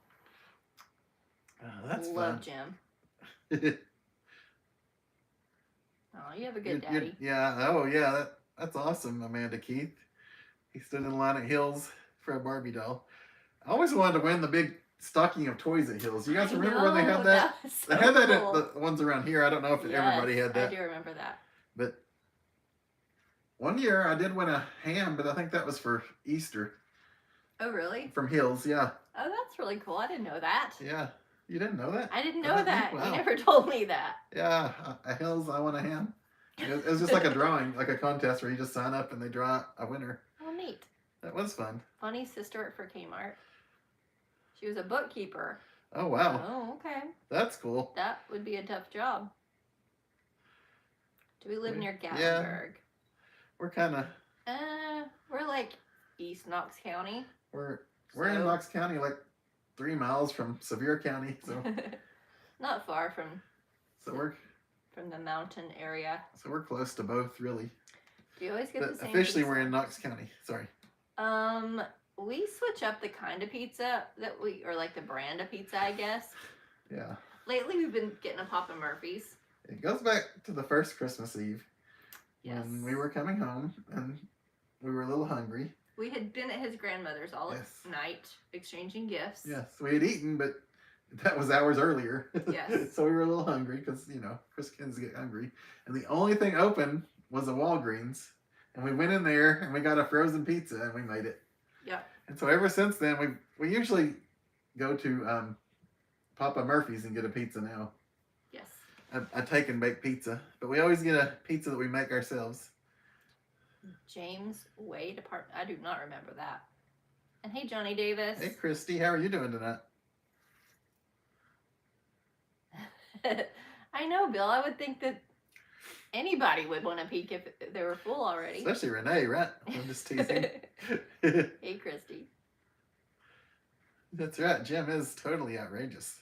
Oh, that's Love fun. Gem. Oh, you have a good daddy. Yeah. Oh, yeah. That's awesome, Amanda Keith. He stood in line at Hills for a Barbie doll. I always wanted to win the big stocking of toys at Hills. You guys I remember when they know, had that? was so They had that cool. at the ones around here. I don't know if everybody had that. I do remember that. But one year I did win a ham, but I think that was for Easter Oh, really? from Hills. Yeah. Oh, that's really cool. I didn't know that. Yeah. You didn't know that? I didn't I know didn't that. think- You wow. never told me that. Yeah. At Hills, I won a ham. It was just like a drawing, like a contest where you just sign up and they draw a winner. Oh, neat. That was fun. Funny sister worked for Kmart. She was a bookkeeper. Oh, wow. Oh, okay. That's cool. That would be a tough job. Do we live We- near yeah. Gatlinburg? We're kind of, We're like East Knox County. we're in So- Knox County, like 3 miles from Sevier County. So Not far from we're the mountain area. close to both, really. Do you always get But the same officially pizza? we're in Knox County. Sorry. We switch up the kind of pizza that or like the brand of pizza, I guess. Yeah. Lately, we've been getting a Papa Murphy's. It goes back to the first Christmas Eve Yes. when we were coming home and we were a little hungry. We had been at his grandmother's all Yes. night exchanging gifts. Yes, we had eaten, but that was hours earlier. Yes. So we were a little hungry because, Christians get hungry. And the only thing open was a Walgreens. And we went in there and we got a frozen pizza and we made it. Yep. And so ever since then, we usually go to Papa Murphy's and get a pizza now. Yes. A take and bake pizza. But we always get a pizza that we make ourselves. James Wade apartment. I do not remember that. And hey, Johnny Davis. Hey, Christy, how are you doing tonight? I know, Bill. I would think that anybody would want to peek if they were full already. Especially Renee, right? I'm just teasing. Hey, Christy. That's right. Jim is totally outrageous.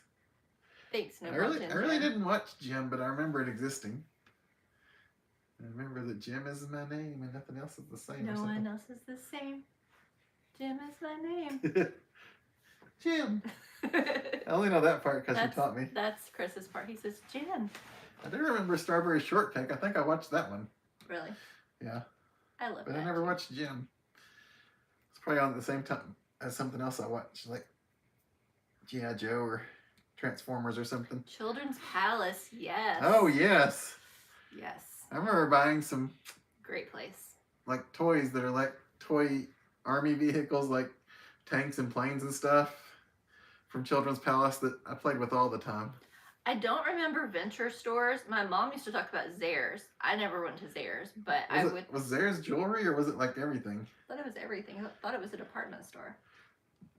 Thanks, no I really Jim. didn't watch Jim, but I remember it existing. I remember that Jim is my name and nothing else is the same. No or one something. else is the same. Jim is my name. Jim. I only know that part because you taught me. That's Chris's part. He says, Jim. I do remember Strawberry Shortcake. I think I watched that one. Really? Yeah. I love But that. I never watched Jim. It's probably on at the same time as something else I watched, like G.I. Joe or Transformers or something. Children's Palace, yes. Oh, yes. Yes. I remember buying some Great place. like toys that are like toy army vehicles, like tanks and planes and stuff from Children's Palace that I played with all the time. I don't remember Venture stores. My mom used to talk about Zayre's. I never went to Zayre's, but Was Zayre's jewelry, or was it like everything? I thought it was everything. I thought it was a department store.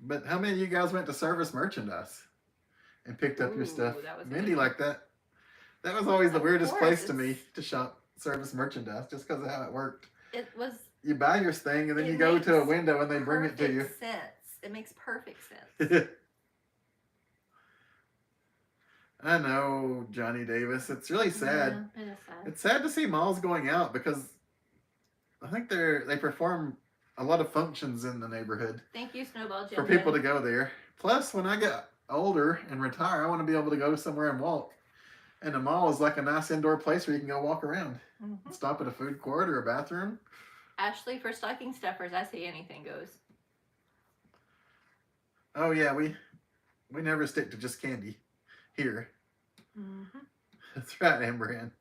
But how many of you guys went to Service Merchandise and picked up your stuff? That was Mindy liked that. That was always the weirdest place to me to shop Service Merchandise, just because of how it worked. It was. You buy your thing and then you go to a window and they bring it to you. Sense. It makes perfect sense. I know, Johnny Davis. It's really sad. Yeah, it is sad. It's sad to see malls going out because I think they perform a lot of functions in the neighborhood. Thank you, Snowball Jim. For people to go there. Plus, when I get older and retire, I want to be able to go somewhere and walk. And the mall is like a nice indoor place where you can go walk around. Mm-hmm. Stop at a food court or a bathroom. Ashley, for stocking stuffers, I say anything goes. Oh yeah, we never stick to just candy here. Mm-hmm. That's right, Amber Ann.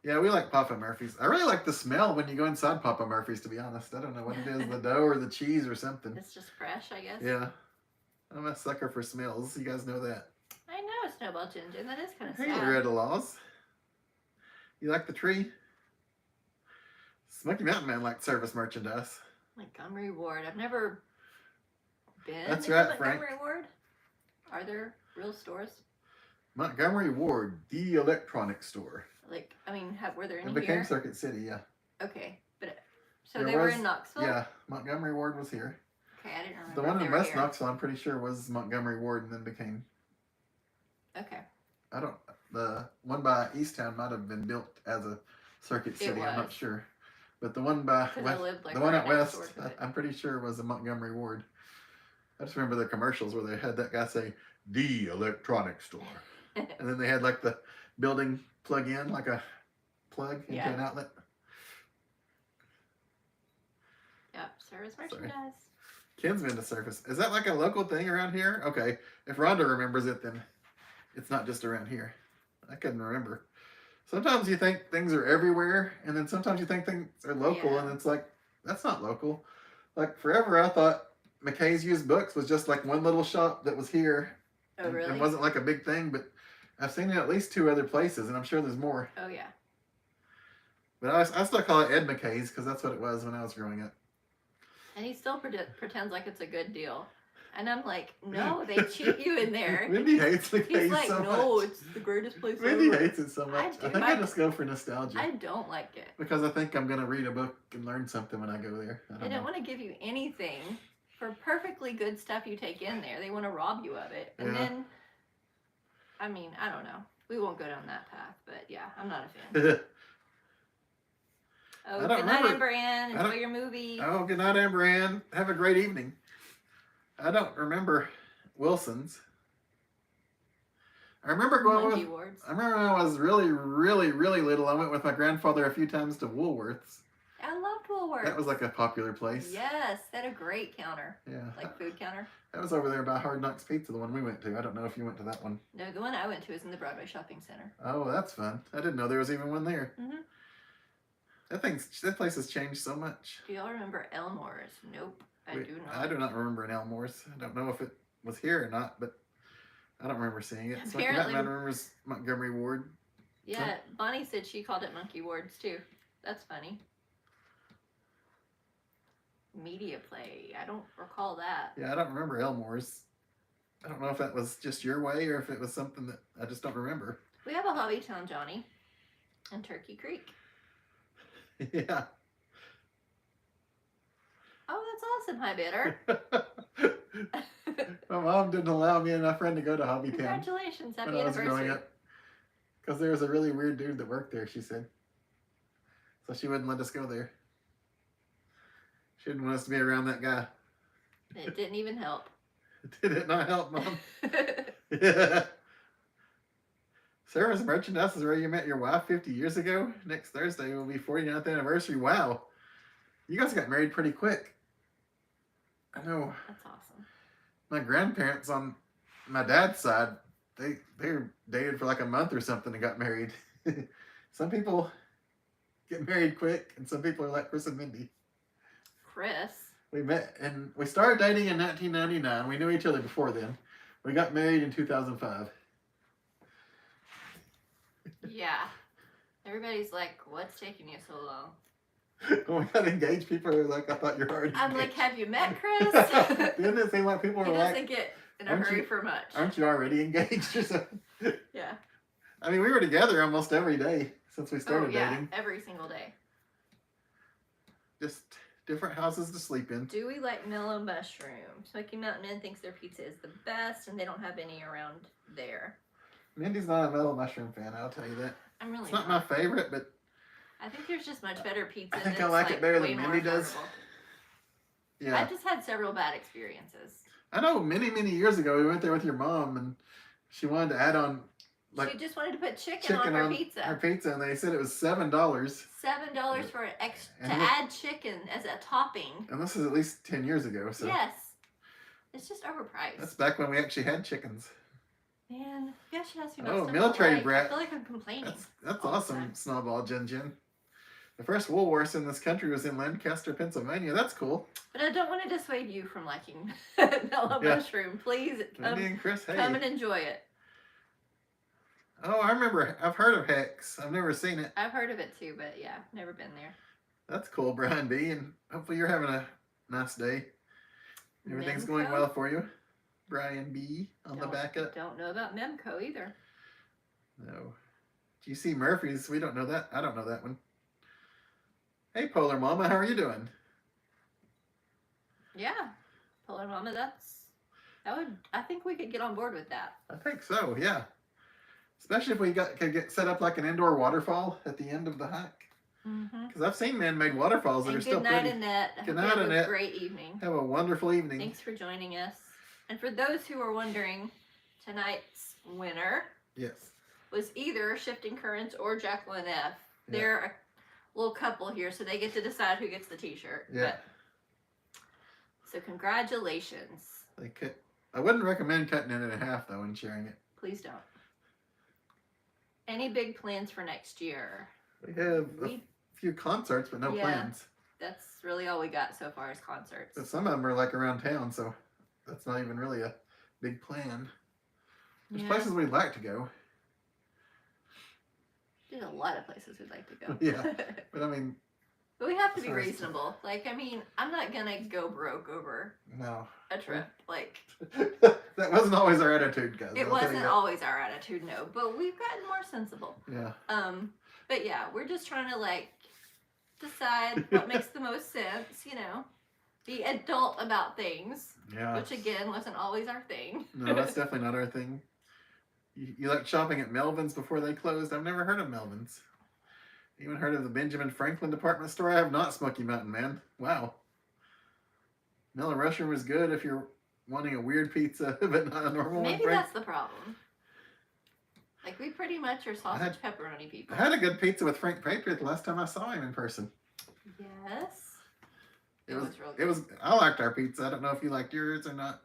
Yeah, we like Papa Murphy's. I really like the smell when you go inside Papa Murphy's, to be honest. I don't know what it is, the dough or the cheese or something. It's just fresh, I guess. Yeah. I'm a sucker for smells. You guys know that. I know, Snowball Ginger. That is kind of sad. Hey, Loretta Laws. You like the tree? Smoky Mountain Man liked Service Merchandise. Montgomery Ward. I've never been That's to right, Montgomery Frank. Ward. Are there real stores? Montgomery Ward, the electronics store. Like, I mean, were there any It became here? Circuit City, yeah. Okay, but they were in Knoxville? Yeah, Montgomery Ward was here. Okay, I didn't remember. The one in West Knoxville, I'm pretty sure, was Montgomery Ward and then became... Okay. The one by Easttown might have been built as a Circuit City, I'm not sure. But the one by West, the one out west, I'm pretty sure was a Montgomery Ward. I just remember the commercials where they had that guy say, the electronics store. And then they had like the building plug in, like a plug into an outlet. Yep, Service Merchandise. Ken's been to Surface. Is that like a local thing around here? Okay, if Rhonda remembers it, then it's not just around here. I couldn't remember. Sometimes you think things are everywhere, and then sometimes you think things are local, and it's like, that's not local. Like, forever I thought McKay's Used Books was just like one little shop that was here. Oh, really? And wasn't like a big thing, but I've seen it at least 2 other places, and I'm sure there's more. Oh, yeah. But I still call it Ed McKay's, because that's what it was when I was growing up. And he still pretends like it's a good deal. And I'm like, no, they cheat you in there. Mindy hates McKay's He's like, so much. no, it's the greatest place Mindy ever. hates it so much. I think I just go for nostalgia. I don't like it. Because I think I'm going to read a book and learn something when I go there. They don't want to give you anything for perfectly good stuff you take in there. They want to rob you of it. And then, I mean, I don't know. We won't go down that path. But yeah, I'm not a fan. Oh, good night, Amber Ann. Enjoy your movie. Oh, good night, Amber Ann. Have a great evening. I don't remember Wilson's. I remember going with... I remember when I was really, really, really little, I went with my grandfather a few times to Woolworth's. I loved Woolworth's. That was like a popular place. Yes, they had a great counter. Yeah. Like food counter. That was over there by Hard Knocks Pizza, the one we went to. I don't know if you went to that one. No, the one I went to is in the Broadway Shopping Center. Oh, that's fun. I didn't know there was even one there. Mm-hmm. That place has changed so much. Do y'all remember Elmore's? Nope, I do not. I do not remember an Elmore's. I don't know if it was here or not, but I don't remember seeing it. Apparently, I remembers Montgomery Ward. Yeah, Bonnie said she called it Monkey Ward's too. That's funny. Media Play. I don't recall that. Yeah, I don't remember Elmore's. I don't know if that was just your way or if it was something that I just don't remember. We have a Hobbytown, Johnny, in Turkey Creek. Yeah. Oh, that's awesome, Hi Bitter. My mom didn't allow me and my friend to go to Hobbytown. Congratulations, happy when I was anniversary. growing up. Because there was a really weird dude that worked there, she said. So she wouldn't let us go there. She didn't want us to be around that guy. It didn't even help. Did it not help, Mom? Yeah. Service Merchandise is where you met your wife 50 years ago. Next Thursday will be 49th anniversary. Wow. You guys got married pretty quick. I know. That's awesome. My grandparents on my dad's side, they were dated for like a month or something and got married. Some people get married quick, and some people are like Chris and Mindy. Chris? We met and we started dating in 1999. We knew each other before then. We got married in 2005. Yeah. Everybody's like, what's taking you so long? When we got engaged, people were like, I thought you were already I'm engaged. like, have you met Chris? Didn't it seem like people were He like, doesn't get in a aren't hurry you- for much. aren't you already engaged or something? Yeah. I mean, we were together almost every day since we started dating. Every single day. Just different houses to sleep in. Do we like mellow mushroom? Smoky Mountain Inn thinks their pizza is the best, and they don't have any around there. Mindy's not a mellow mushroom fan, I'll tell you that. I'm really It's not my favorite, but I think there's just much better pizza. I think that's I like it better way than more Mindy does. affordable. yeah. I've just had several bad experiences. I know many, many years ago we went there with your mom and she wanted to add on like She just wanted to put chicken on her pizza. Her pizza, and they said it was $7. $7 for to add chicken as a topping. And this is at least 10 years ago. So Yes. It's just overpriced. that's back when we actually had chickens. Man, you guys should ask me about stuff military I like. brat. I feel like I'm complaining. That's all the awesome, time. Snowball Jin Jin. The first Woolworths in this country was in Lancaster, Pennsylvania. That's cool. But I don't want to dissuade you from liking mellow mushroom. Please Mindy and Chris, hey. come and enjoy it. Oh, I remember. I've heard of Hex. I've never seen it. I've heard of it too, but yeah, never been there. That's cool, Brian B. And hopefully you're having a nice day. Everything's going Memco? well for you. Brian B. on the backup. Don't know about Memco either. No. GC Murphy's. We don't know that. I don't know that one. Hey, Polar Mama. How are you doing? Yeah, Polar Mama. I think we could get on board with that. I think so, yeah. Especially if we could get set up like an indoor waterfall at the end of the hike. Because I've seen man-made waterfalls that are still pretty. Good night, Annette. Good night, Annette. Have a great evening. Have a wonderful evening. Thanks for joining us. And for those who are wondering, tonight's winner Yes. was either Shifting Currents or Jacqueline F. Yeah. They're a little couple here, so they get to decide who gets the t-shirt. Yeah. So congratulations. I wouldn't recommend cutting it in half though and sharing it. Please don't. Any big plans for next year? We have a few concerts, but no plans. That's really all we got so far is concerts. But some of them are like around town, so that's not even really a big plan. There's places we'd like to go. There's a lot of places we'd like to go. Yeah, but I mean... But we have to be reasonable. Like, I mean, I'm not going to go broke over a trip. Like... That wasn't always our attitude, guys. It wasn't always our attitude, no. But we've gotten more sensible. Yeah. But yeah, we're just trying to, like, decide what makes the most sense, you know. Be adult about things. Yeah. Which, again, wasn't always our thing. No, that's definitely not our thing. You like shopping at Melvin's before they closed? I've never heard of Melvin's. Even heard of the Benjamin Franklin department store? I have not. Smoky Mountain Man. Wow. Mellow mushroom is good if you're wanting a weird pizza, but not a normal one. Maybe that's the problem. Like, we pretty much are sausage pepperoni people. I had a good pizza with Frank Patriot the last time I saw him in person. Yes. It was real good. It was. I liked our pizza. I don't know if you liked yours or not.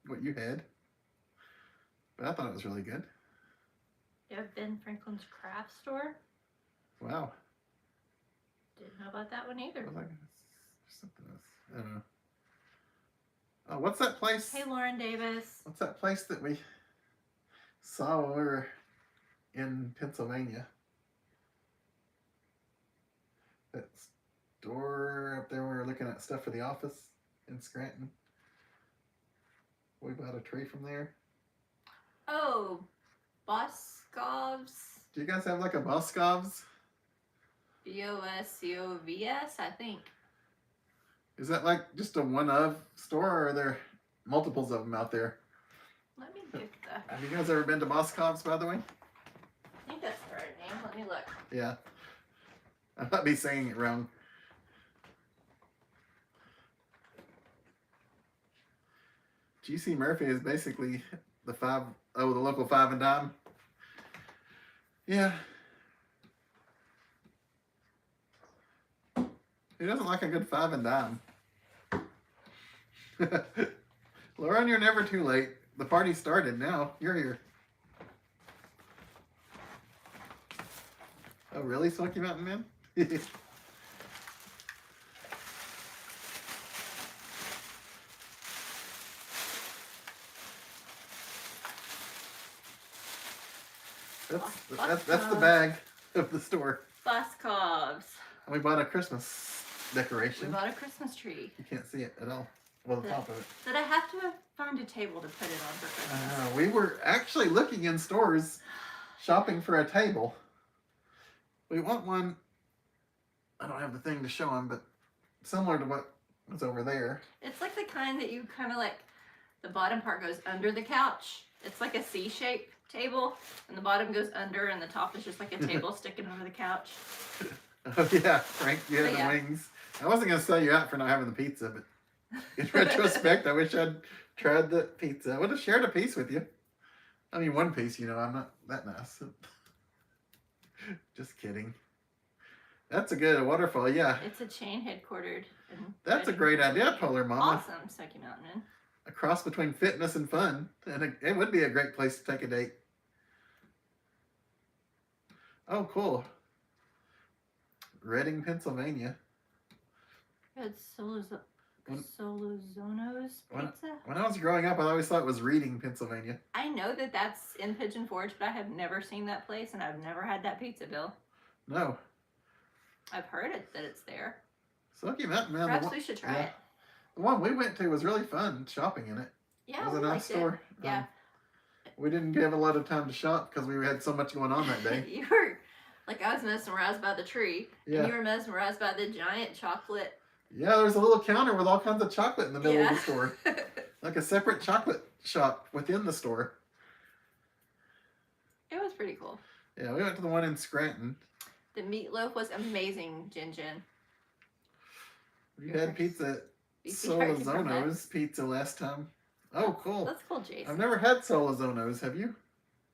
What you had. But I thought it was really good. You have Ben Franklin's craft store? Wow. Didn't know about that one either. I was like, something else. I don't know. Oh, what's that place? Hey, Lauren Davis. What's that place that we saw when we were in Pennsylvania? That store up there when we were looking at stuff for the office in Scranton. We bought a tree from there. Oh, Boscov's. Do you guys have like a Boscov's? Boscovs, I think. Is that like just a one-of store, or are there multiples of them out there? Let me get the... Have you guys ever been to Boscov's, by the way? I think that's the right name. Let me look. Yeah. I might be saying it wrong. GC Murphy is basically the local 5 and dime. Yeah. Who doesn't like a good 5 and dime? Lauren, you're never too late. The party started now. You're here. Oh, really, Smoky Mountain Man? That's the bag of the store. Boscovs. And we bought a Christmas decoration. We bought a Christmas tree. You can't see it at all. Well, the top of it. Did I have to find a table to put it on for Christmas? We were actually looking in stores, shopping for a table. We want one. I don't have the thing to show them, but similar to what was over there. It's like the kind that you kind of like, the bottom part goes under the couch. It's like a C-shaped table, and the bottom goes under, and the top is just like a table sticking over the couch. Oh yeah, Frank, you had the wings. I wasn't going to sell you out for not having the pizza, but in retrospect, I wish I'd tried the pizza. I would have shared a piece with you. I mean, one piece, you know, I'm not that nice. Just kidding. That's a good waterfall, yeah. It's a chain headquartered. That's a great idea, Polar Mama. Awesome, Smoky Mountain. A cross between fitness and fun. And it would be a great place to take a date. Oh, cool. Reading, Pennsylvania. It's Solozono's pizza. When I was growing up, I always thought it was Reading, Pennsylvania. I know that that's in Pigeon Forge, but I have never seen that place, and I've never had that pizza, Bill. No. I've heard it that it's there. Smoky Mountain, man. Perhaps we should try it. The one we went to was really fun shopping in it. Yeah, it was a nice store. Yeah. We didn't have a lot of time to shop because we had so much going on that day. You were, like, I was mesmerized by the tree. Yeah. And you were mesmerized by the giant chocolate. Yeah, there was a little counter with all kinds of chocolate in the middle of the store. Like a separate chocolate shop within the store. It was pretty cool. Yeah, we went to the one in Scranton. The meatloaf was amazing, Jin. You had pizza at Solozono's pizza last time. Oh, cool. That's cool, Jason. I've never had Solozono's, have you?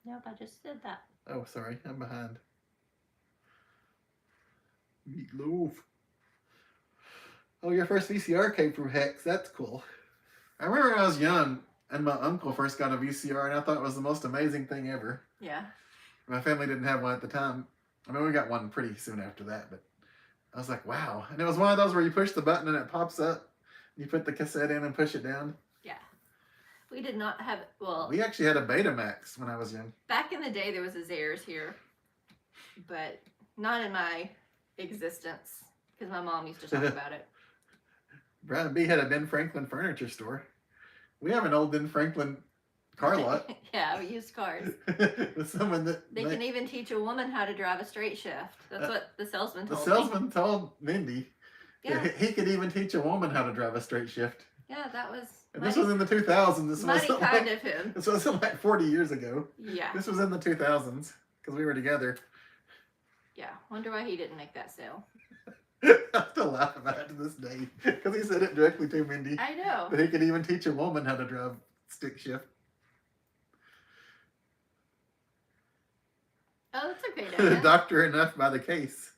Nope, I just did that. Oh, sorry, I'm behind. Meatloaf. Oh, your first VCR came from Hex. That's cool. I remember when I was young and my uncle first got a VCR and I thought it was the most amazing thing ever. Yeah. My family didn't have one at the time. I mean, we got one pretty soon after that, but I was like, wow. And it was one of those where you push the button and it pops up. You put the cassette in and push it down. Yeah. We did not have, well... We actually had a Betamax when I was young. Back in the day, there was a Zayres here. But not in my existence. Because my mom used to talk about it. Brian B had a Ben Franklin furniture store. We have an old Ben Franklin car lot. Yeah, we used cars. With someone that they can even teach a woman how to drive a straight shift. That's what the salesman told me. The salesman told Mindy. Yeah. He could even teach a woman how to drive a straight shift. Yeah, that was. And this was in the 2000s. This wasn't kind like, of him. This wasn't like 40 years ago. Yeah. This was in the 2000s because we were together. Yeah. Wonder why he didn't make that sale. I still laugh about it to this day because he said it directly to Mindy. I know. That he could even teach a woman how to drive stick shift. Oh, that's okay, Dad. Doctor enough by the case.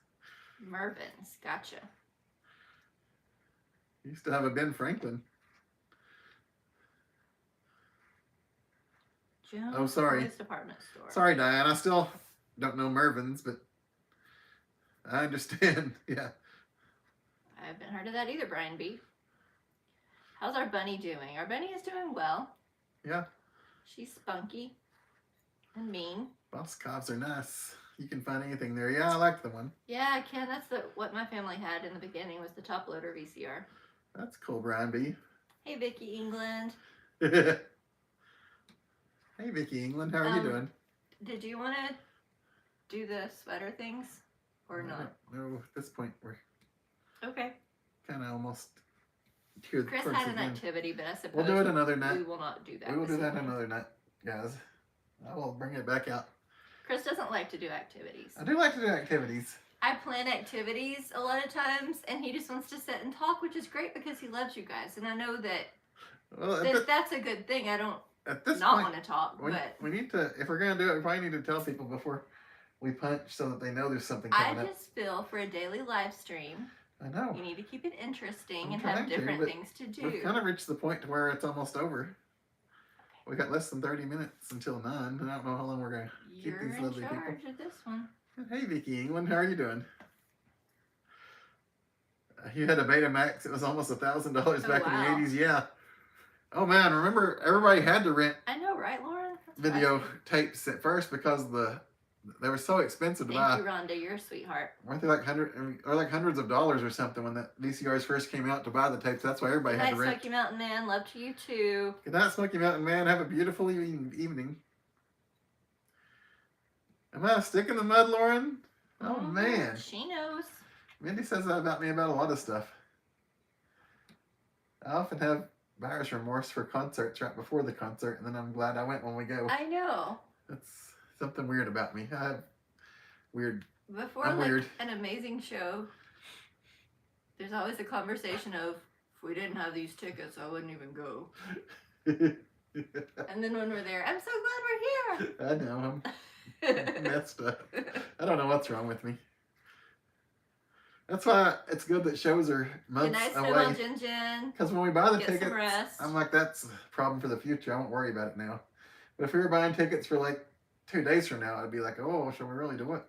Mervin's, gotcha. Used to have a Ben Franklin. Jones Oh, sorry. Police Department store. Sorry, Diane. I still don't know Mervin's, but I understand. Yeah. I haven't heard of that either, Brian B. How's our bunny doing? Our bunny is doing well. Yeah. She's spunky and mean. Boscovs are nice. You can find anything there. Yeah, I like the one. Yeah, Ken, that's what my family had in the beginning was the top loader VCR. That's cool, Brian B. Hey, Vicky England. Hey, Vicky England. How are you doing? Did you want to do the sweater things or not? No, at this point we're Okay. kind of almost here. Chris had an activity, but I suppose we'll do it another night. We will not do that. We will do that another night, guys. I will bring it back out. Chris doesn't like to do activities. I do like to do activities. I plan activities a lot of times, and he just wants to sit and talk, which is great because he loves you guys. And I know that that's a good thing. I don't want to talk, but we need to. If we're gonna do it, we probably need to tell people before we punch so that they know there's something coming up. I just feel for a daily live stream. I know. You need to keep it interesting and have different things to do. We've kind of reached the point to where it's almost over. We got less than 30 minutes until 9, and I don't know how long we're going to keep these lovely people. You're in charge of this one. Hey, Vicky England, how are you doing? You had a Betamax. It was almost $1,000 back in the 80s. Yeah. Oh, man. Remember, everybody had to rent I know, right, Lauren? video tapes at first because the they were so expensive to buy. Thank you, Rhonda. You're a sweetheart. Weren't they like hundreds of dollars or something when the VCRs first came out to buy the tapes? That's why everybody Good had night, to rent. Smoky Mountain Man. Love to you too. Good night, Smoky Mountain Man. Have a beautiful evening. Am I a stick in the mud, Lauren? Oh, man. She knows. Mindy says that about me about a lot of stuff. I often have buyer's remorse for concerts right before the concert, and then I'm glad I went when we go. I know. That's something weird about me. I have weird. Before I'm like weird. an amazing show, there's always a conversation of, if we didn't have these tickets, I wouldn't even go. And then when we're there, I'm so glad we're here. I know. I'm messed up. I don't know what's wrong with me. That's why it's good that shows are months Good night, away. Snowball Jin Jin. Because when we buy the Get some tickets, rest. I'm like, that's a problem for the future. I won't worry about it now. But if we were buying tickets for like 2 days from now, I'd be like, oh, should we really do it?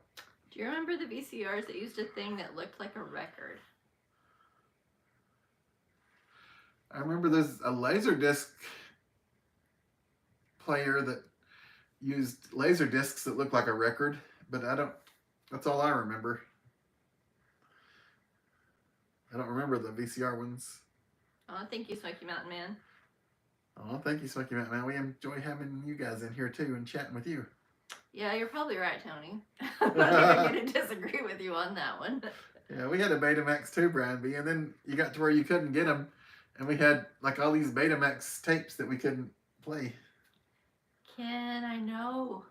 Do you remember the VCRs that used a thing that looked like a record? I remember there's a Laserdisc player that used laser discs that looked like a record, but I don't, that's all I remember. I don't remember the VCR ones. Oh, thank you, Smoky Mountain Man. Oh, thank you, Smoky Mountain Man. We enjoy having you guys in here too and chatting with you. Yeah, you're probably right, Tony. I'm not even going to disagree with you on that one. Yeah, we had a Betamax too, Brian B, and then you got to where you couldn't get them, and we had like all these Betamax tapes that we couldn't play. Ken, I know.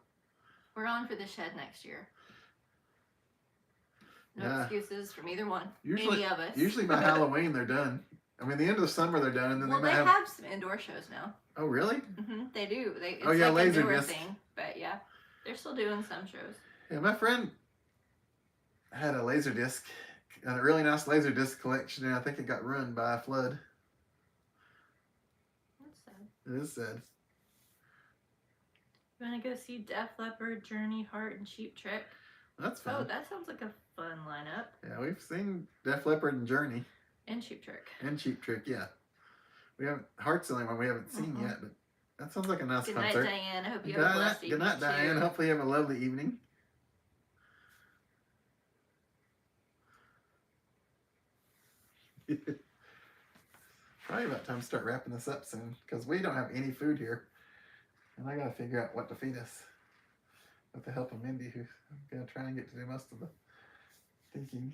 We're on for the shed next year. No Yeah. excuses from either one. Usually, Any of us. usually by Halloween they're done. I mean, the end of the summer they're done, and then Well, they they might have some indoor shows now. Oh, really? They do. It's Oh, yeah, like a laser newer disc. thing. But yeah, they're still doing some shows. Yeah, my friend had a Laserdisc, a really nice Laserdisc collection, and I think it got ruined by a flood. That's sad. It is sad. You want to go see Def Leppard, Journey, Heart, and Cheap Trick? That's Oh, fun. that sounds like a fun lineup. Yeah, we've seen Def Leppard and Journey And Cheap Trick. and Cheap Trick. Yeah, we haven't. Heart's the only one we haven't seen yet, but that sounds like a nice Good night, concert. Diane. I hope you have a blessed evening. Good night, Diane. too. Hopefully you have a lovely evening. Probably about time to start wrapping this up soon because we don't have any food here, and I gotta figure out what to feed us with the help of Mindy, who's gonna try and get to do most of the thinking.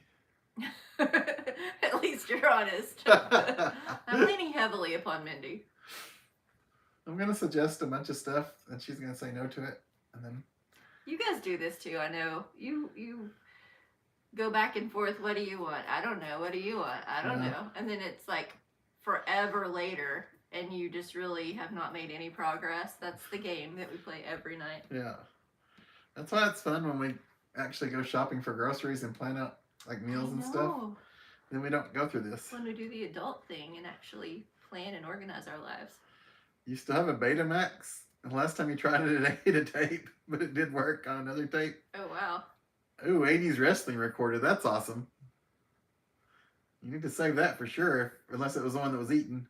At least you're honest. I'm leaning heavily upon Mindy. I'm gonna suggest a bunch of stuff, and she's gonna say no to it, and then You guys do this too. I know. You go back and forth. What do you want? I don't know. What do you want? I don't Yeah. know. And then it's like forever later, and you just really have not made any progress. That's the game that we play every night. yeah, that's why it's fun when we actually go shopping for groceries and plan out like meals and stuff. know. Then we don't go through this. When we do the adult thing and actually plan and organize our lives. You still have a Betamax? And last time you tried it, it ate a tape, but it did work on another tape. Oh, wow. Ooh, 80s wrestling recorded. That's awesome. You need to save that for sure, unless it was the one that was eaten.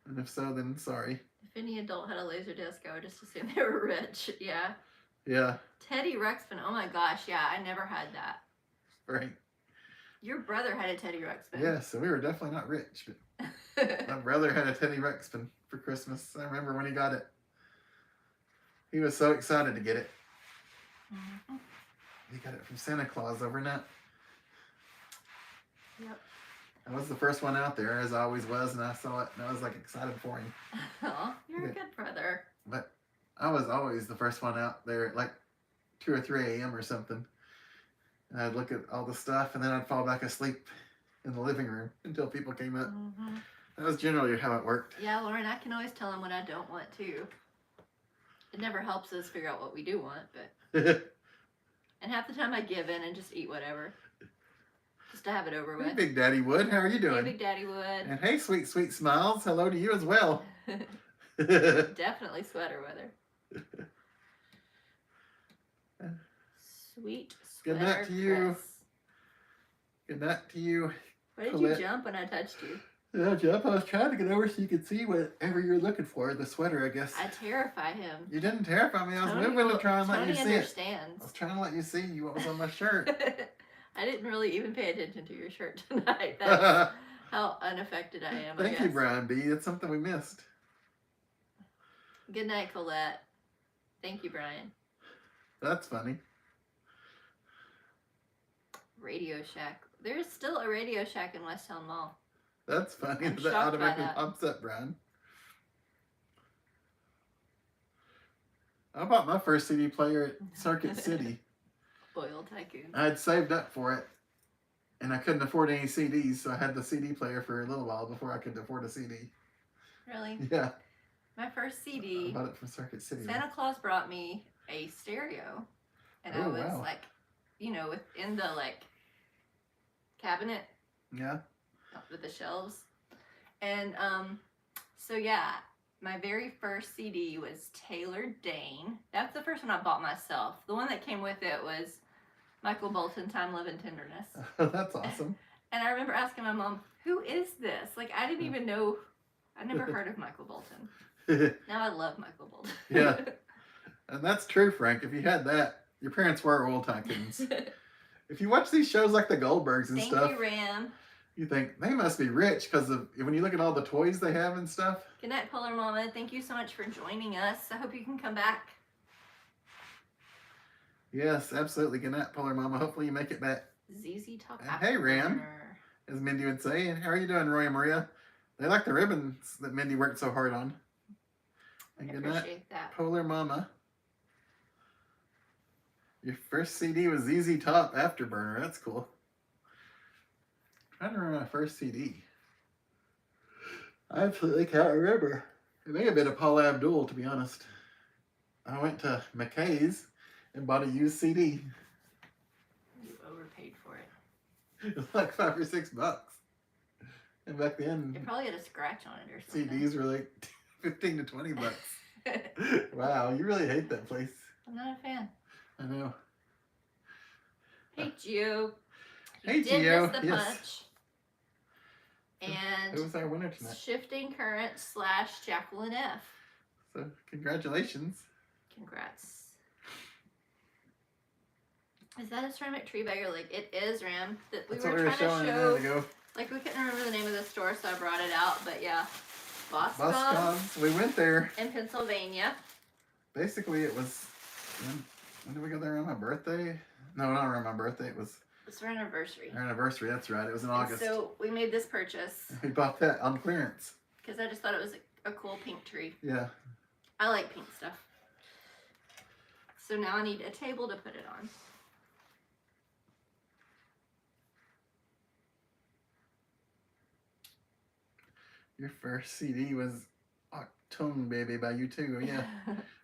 And if so, then sorry. If any adult had a laser disc, I would just assume they were rich. Yeah. Yeah, Teddy Ruxpin. Oh my gosh. Yeah, I never had that. right. Your brother had a Teddy Ruxpin. Yeah, so we were definitely not rich, but my brother had a Teddy Ruxpin for Christmas. I remember when he got it. He was so excited to get it. Mhm. He got it from Santa Claus overnight. Yep. I was the first one out there, as I always was, and I saw it, and I was like excited for him. Oh, you're a Yeah. good brother. But I was always the first one out there at like 2 or 3 a.m. or something. And I'd look at all the stuff, and then I'd fall back asleep in the living room until people came up. Mm-hmm. That was generally how it worked. Yeah, Lauren, I can always tell him what I don't want too. It never helps us figure out what we do want, but and half the time I give in and just eat whatever. Just to have it over Hey, with. Big Daddy Wood, how are you Hey, doing? Big Daddy Wood. And hey, sweet, sweet smiles. Hello to you as well. Definitely sweater weather. Sweet Good sweater night to you. Chris. Good night to you. Why did Colette. you jump when I touched you? Yeah, Jeff, I was trying to get over so you could see whatever you're looking for. The sweater, I guess. I terrify him. You didn't terrify me. I was Tony moving to try and let you see understands. it. I was trying to let you see what was on my shirt. I didn't really even pay attention to your shirt tonight. That's how unaffected I am. Thank you, Brian B. That's something we missed. Good night, Colette. Thank you, Brian. That's funny. Radio Shack. There's still a Radio Shack in West Town Mall. That's funny. I'm That shocked automatically by that. pops up, Brian. I bought my first CD player at Circuit City. Oil Tycoon. I had saved up for it, and I couldn't afford any CDs, so I had the CD player for a little while before I could afford a CD. Really? Yeah. My first CD. I bought it from Circuit City. Santa Claus brought me a stereo, and I was like, you know, within the like cabinet. Yeah. With the shelves, and so yeah, my very first CD was Taylor Dane. That's the first one I bought myself. The one that came with it was Michael Bolton, Time, Love, and Tenderness. That's awesome. And I remember asking my mom, who is this? Like, I didn't even know, I never heard of Michael Bolton. Now I love Michael Bolton. Yeah. And that's true, Frank. If you had that, your parents were oil tycoons. If you watch these shows like the Goldbergs and stuff. Thank you, Ram. You think they must be rich because of when you look at all the toys they have and stuff. Good night, Polar Mama. Thank you so much for joining us. I hope you can come back. Yes, absolutely. Good night, Polar Mama. Hopefully you make it back. ZZ Top. Hey, Ram, as Mindy would say. And how are you doing, Roy and Maria? They like the ribbons that Mindy worked so hard on. And good night, Polar Mama. Your first CD was ZZ Top Afterburner. That's cool. I don't remember my first CD. I absolutely can't remember. It may have been a Paula Abdul, to be honest. I went to McKay's and bought a used CD. You overpaid for it. It was like $5 or $6. And back then, it probably had a scratch on it or something. CDs were like 15 to 20 bucks. Wow, you really hate that place. I'm not a fan. I know. Hey, Gio. Hey, did Gio. Miss the punch. And it was our winner tonight. Shifting Current / Jacqueline F. So, congratulations. Congrats. Is that a ceramic tree bagger? Like, it is, Ram. That we That's were what we were trying to showing show. Like, we couldn't remember the name of the store, so I brought it out. But yeah, Boscom's. We went there. In Pennsylvania. Basically, it was. When did we go there on my birthday? No, not around my birthday. It was. It's our anniversary. Our anniversary, that's right. It was in August. So we made this purchase. We bought that on clearance. Because I just thought it was a cool pink tree. Yeah. I like pink stuff. So now I need a table to put it on. Your first CD was Octone Baby by U2. Yeah.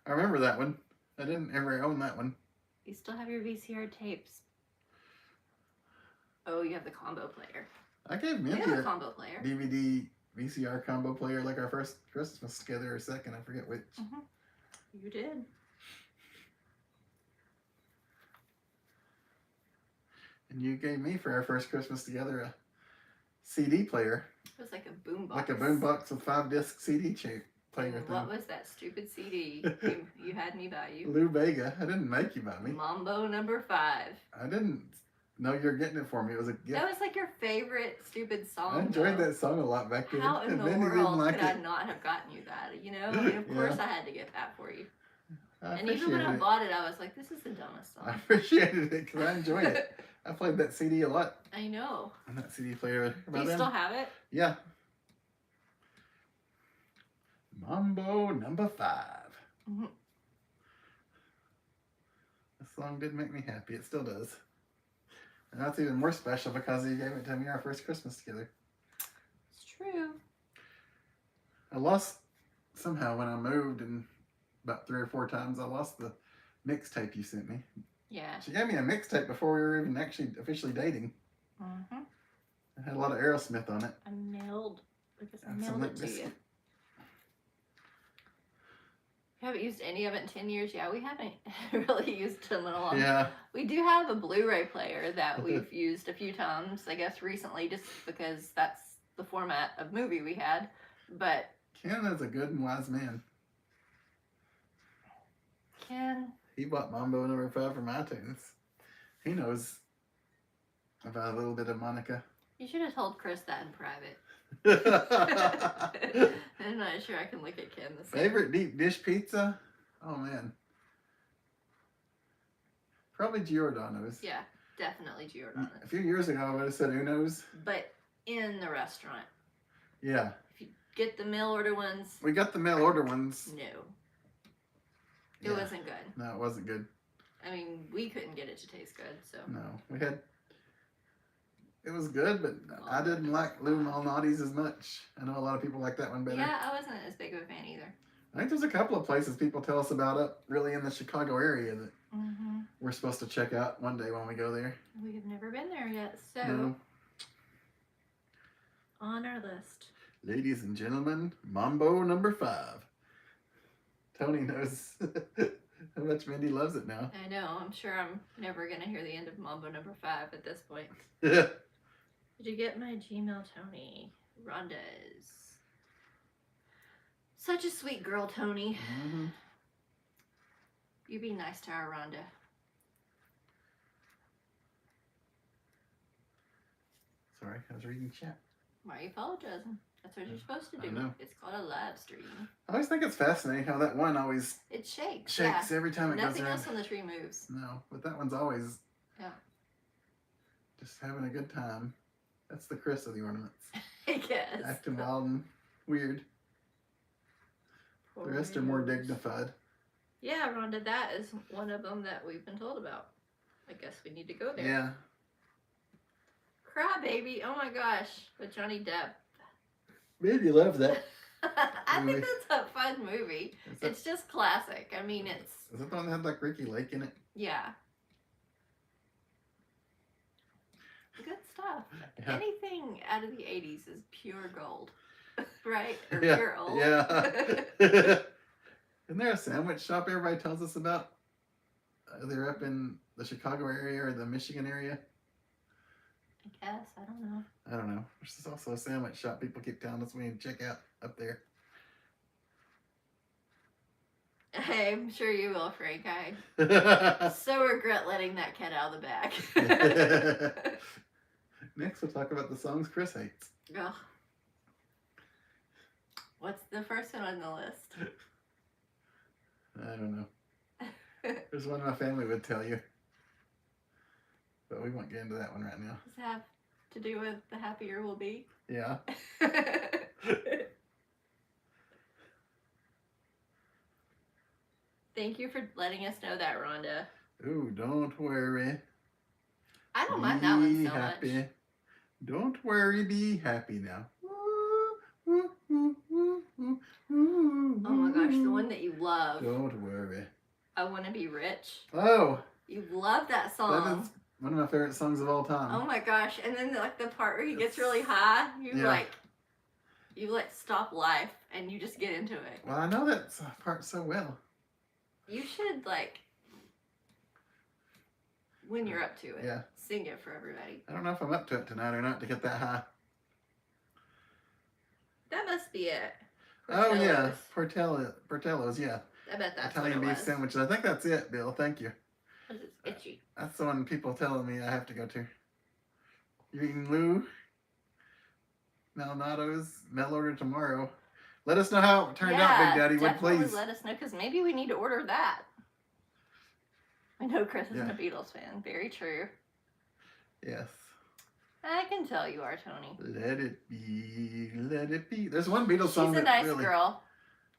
I remember that one. I didn't ever own that one. You still have your VCR tapes. Oh, you have the combo player. I gave Mindy a combo player. DVD VCR combo player like our first Christmas together or second. I forget which. You did. And you gave me for our first Christmas together a CD player. It was like a boombox. Like a boombox with 5-disc CD player thing. What was that stupid CD you had me buy you? Lou Bega. I didn't make you buy me. Mambo #5. I didn't know you were getting it for me. It was a gift. That was like your favorite stupid song. I enjoyed that song a lot back then. How in the world could I not have gotten you that? You know, I mean, of course I had to get that for you. And even when I bought it, I was like, this is the dumbest song. I appreciated it because I enjoyed it. I played that CD a lot. I know. And that CD player. Do you still have it? Yeah. Mambo #5. This song did make me happy. It still does. And that's even more special because you gave it to me our first Christmas together. It's true. I lost somehow when I moved, and about 3 or 4 times I lost the mixtape you sent me. Yeah. She gave me a mixtape before we were even actually officially dating. It had a lot of Aerosmith on it. I mailed it to you. We haven't used any of it in 10 years. Yeah, we haven't really used them in a long time. Yeah. We do have a Blu-ray player that we've used a few times, I guess recently, just because that's the format of movie we had, but Ken is a good and wise man. Ken, He bought Mambo number 5 from iTunes. He knows about a little bit of Monica. you should have told Chris that in private. I'm not sure I can look at Ken the same. Favorite deep dish pizza? Oh man. Probably Giordano's. Yeah, definitely Giordano's. A few years ago I would have said Uno's. But in the restaurant. Yeah. If you get the mail order ones. We got the mail order ones. No. It Yeah. wasn't good. No, it wasn't good. I mean, we couldn't get it to taste good, so. No. It was good, but I didn't like Lou Malnati's as much. I know a lot of people like that one better. Yeah, I wasn't as big of a fan either. I think there's a couple of places people tell us about up really in the Chicago area that we're supposed to check out one day when we go there. We have never been there yet, so No. on our list. Ladies and gentlemen, Mambo number 5. Tony knows how much Mindy loves it now. I know, I'm sure I'm never going to hear the end of Mambo number 5 at this point. Did you get my Gmail, Tony? Rhonda's. Such a sweet girl, Tony. Mm-hmm. You be nice to our Rhonda. Sorry, I was reading chat. Why are you apologizing? That's what you're supposed to do. I know. It's called a live stream. I always think it's fascinating how that one always It shakes. shakes every time it goes Nothing around. else on the tree moves. No, but that one's always just having a good time. That's the Chris of the ornaments. I guess. Acting wild and weird. The rest are more dignified. Yeah, Rhonda, that is one of them that we've been told about. I guess we need to go there. Yeah. Cry Baby, oh my gosh, with Johnny Depp. Maybe love that. I Movie. think that's a fun movie. It's just classic. I mean, it's... Is that the one that had like Ricky Lake in it? Yeah. Good stuff. Yeah. Anything out of the 80s is pure gold. Right? Or Yeah. pure old. Yeah. Isn't there a sandwich shop everybody tells us about? They're up in the Chicago area or the Michigan area. I guess. I don't know. I don't know. There's also a sandwich shop people keep telling us we need to check out up there. I'm sure you will, Frank. I so regret letting that cat out of the bag. Next, we'll talk about the songs Chris hates. Ugh. What's the first one on the list? I don't know. There's one my family would tell you. But we won't get into that one right now. Does it have to do with The Happier We'll Be? Yeah. Thank you for letting us know that, Rhonda. Ooh, don't worry. I don't mind that one Be so happy. much. Don't worry, be happy now. Oh my gosh, the one that you love. Don't worry. I Want to Be Rich. Oh, You love that that song. is one of my favorite songs of all time. Oh my gosh. And then like the part where he gets really high, you stop life and you just get into it. Well, I know that part so well. You should when you're up to it, Yeah. sing it for everybody. I don't know if I'm up to it tonight or not to get that high. That must be it. Oh yeah, Portillo's. Portillo's, yeah. I bet that's Italian what it beef was. sandwiches. I think that's it, Bill. Thank you. 'Cause it's itchy. That's the one people telling me I have to go to. You eating Lou? Malnado's mail order tomorrow. Let us know how it turned out, Big Daddy. Would definitely please. let us know because maybe we need to order that. I know Chris isn't Yeah. a Beatles fan. Very true. Yes. I can tell you are, Tony. Let it be. Let it be. There's one Beatles song She's a that nice really. girl.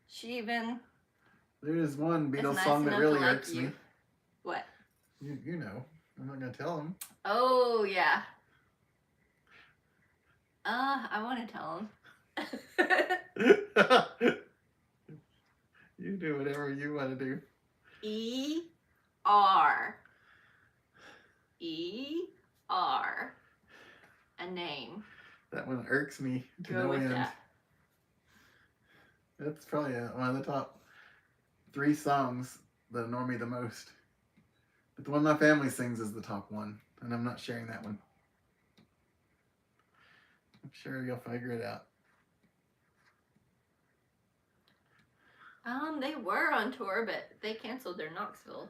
She even There's one is Beatles nice song that enough really to like irks you. me. What? You know. I'm not gonna tell him. Oh yeah. I want to tell him. You do whatever you want to do. E-R. E-R. A name. That one irks me to Go no with end. that. That's probably one of the top 3 songs that annoy me the most. But the one my family sings is the top one, and I'm not sharing that one. I'm sure you'll figure it out. They were on tour, but they canceled their Knoxville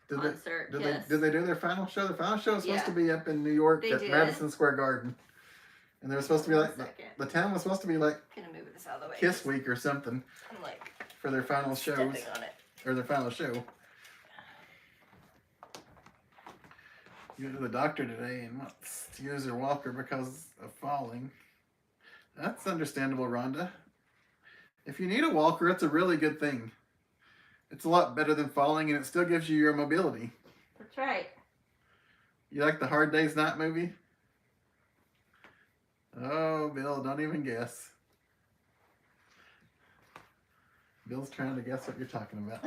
concert. Did they do their final show? The final show was supposed to be up in New York at Madison Square Garden. And they were supposed to be like, the town was supposed to be like Move this out of the way. Kiss Week or something. I'm like for their final shows. On it. Or their final show. You went to the doctor today and wants to use her walker because of falling. That's understandable, Rhonda. If you need a walker, it's a really good thing. It's a lot better than falling, and it still gives you your mobility. That's right. You like the Hard Day's Night movie? Oh, Bill, don't even guess. Bill's trying to guess what you're talking about.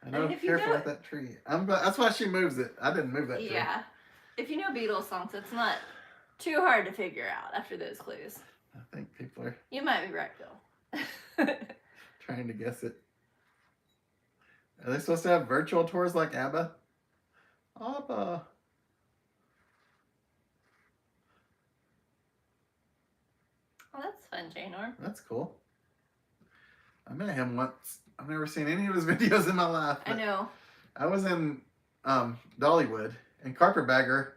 I know, careful with that tree. That's why she moves it. I didn't move that tree. Yeah. If you know Beatles songs, it's not too hard to figure out after those clues. I think people are... You might be right, Bill. trying to guess it. Are they supposed to have virtual tours like ABBA? ABBA. Oh, that's fun, Janor. That's cool. I met him once. I've never seen any of his videos in my life. I know. I was in Dollywood, and Carpetbagger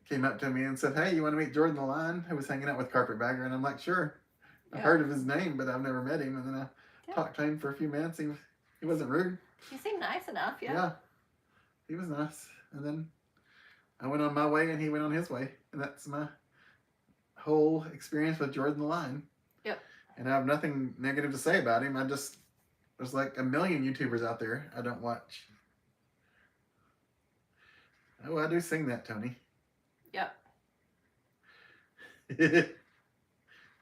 came up to me and said, "Hey, you want to meet Jordan the Lion?" Who was hanging out with Carpetbagger, and I'm like, "Sure." I heard of his name, but I've never met him. And then I talked to him for a few minutes. He wasn't rude. He seemed nice enough, yeah. Yeah, he was nice. And then I went on my way, and he went on his way, and that's my whole experience with Jordan the Lion. Yep. And I have nothing negative to say about him. There's like a million YouTubers out there I don't watch. Oh, I do sing that, Tony. Yep.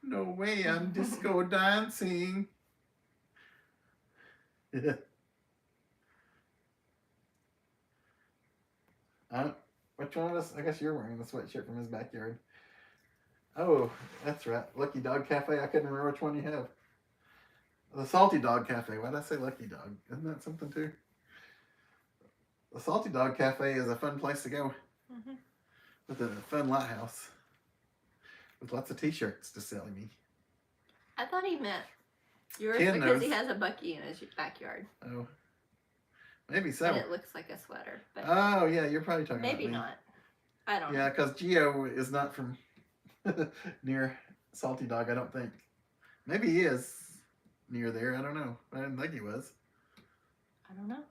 No way, I'm disco dancing. Which one of us? I guess you're wearing the sweatshirt from his backyard. Oh, that's right. Lucky Dog Cafe. I couldn't remember which one you have. The Salty Dog Cafe. Why did I say Lucky Dog? Isn't that something too? The Salty Dog Cafe is a fun place to go. Mm-hmm. With a fun lighthouse. With lots of t-shirts to sell me. I thought he meant yours Ken because knows. he has a Bucky in his backyard. Oh. Maybe so. And it looks like a sweater. But oh, yeah, you're probably talking about maybe me. not. I don't know. Yeah, because Gio is not from near Salty Dog, I don't think. Maybe he is near there. I don't know. I didn't think he was. I don't know.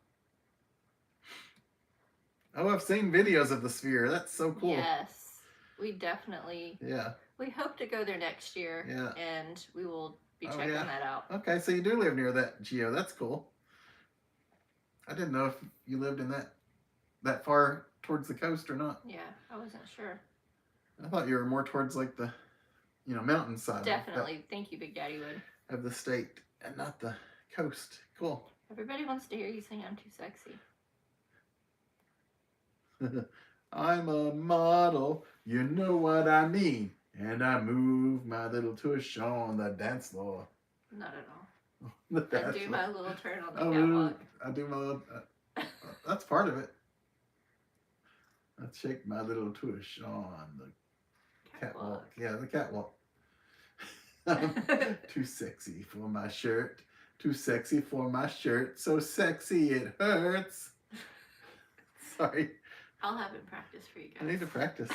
Oh, I've seen videos of the Sphere. That's so cool. Yes. We definitely... Yeah. We hope to go there next year. Yeah. And we will be checking that out. Okay, so you do live near that, Gio. That's cool. I didn't know if you lived in that far towards the coast or not. Yeah, I wasn't sure. I thought you were more towards like the, mountainside. Definitely. Thank you, Big Daddy Wood. Of the state and not the coast. Cool. Everybody wants to hear you sing I'm Too Sexy. I'm a model, you know what I mean. And I move my little tush on the dance floor. Not at all. I do my little turn on the catwalk. I do my little... that's part of it. I shake my little tush on the catwalk. Yeah, the catwalk. Too sexy for my shirt. Too sexy for my shirt. So sexy it hurts. Sorry. I'll have it practice for you guys. I need to practice.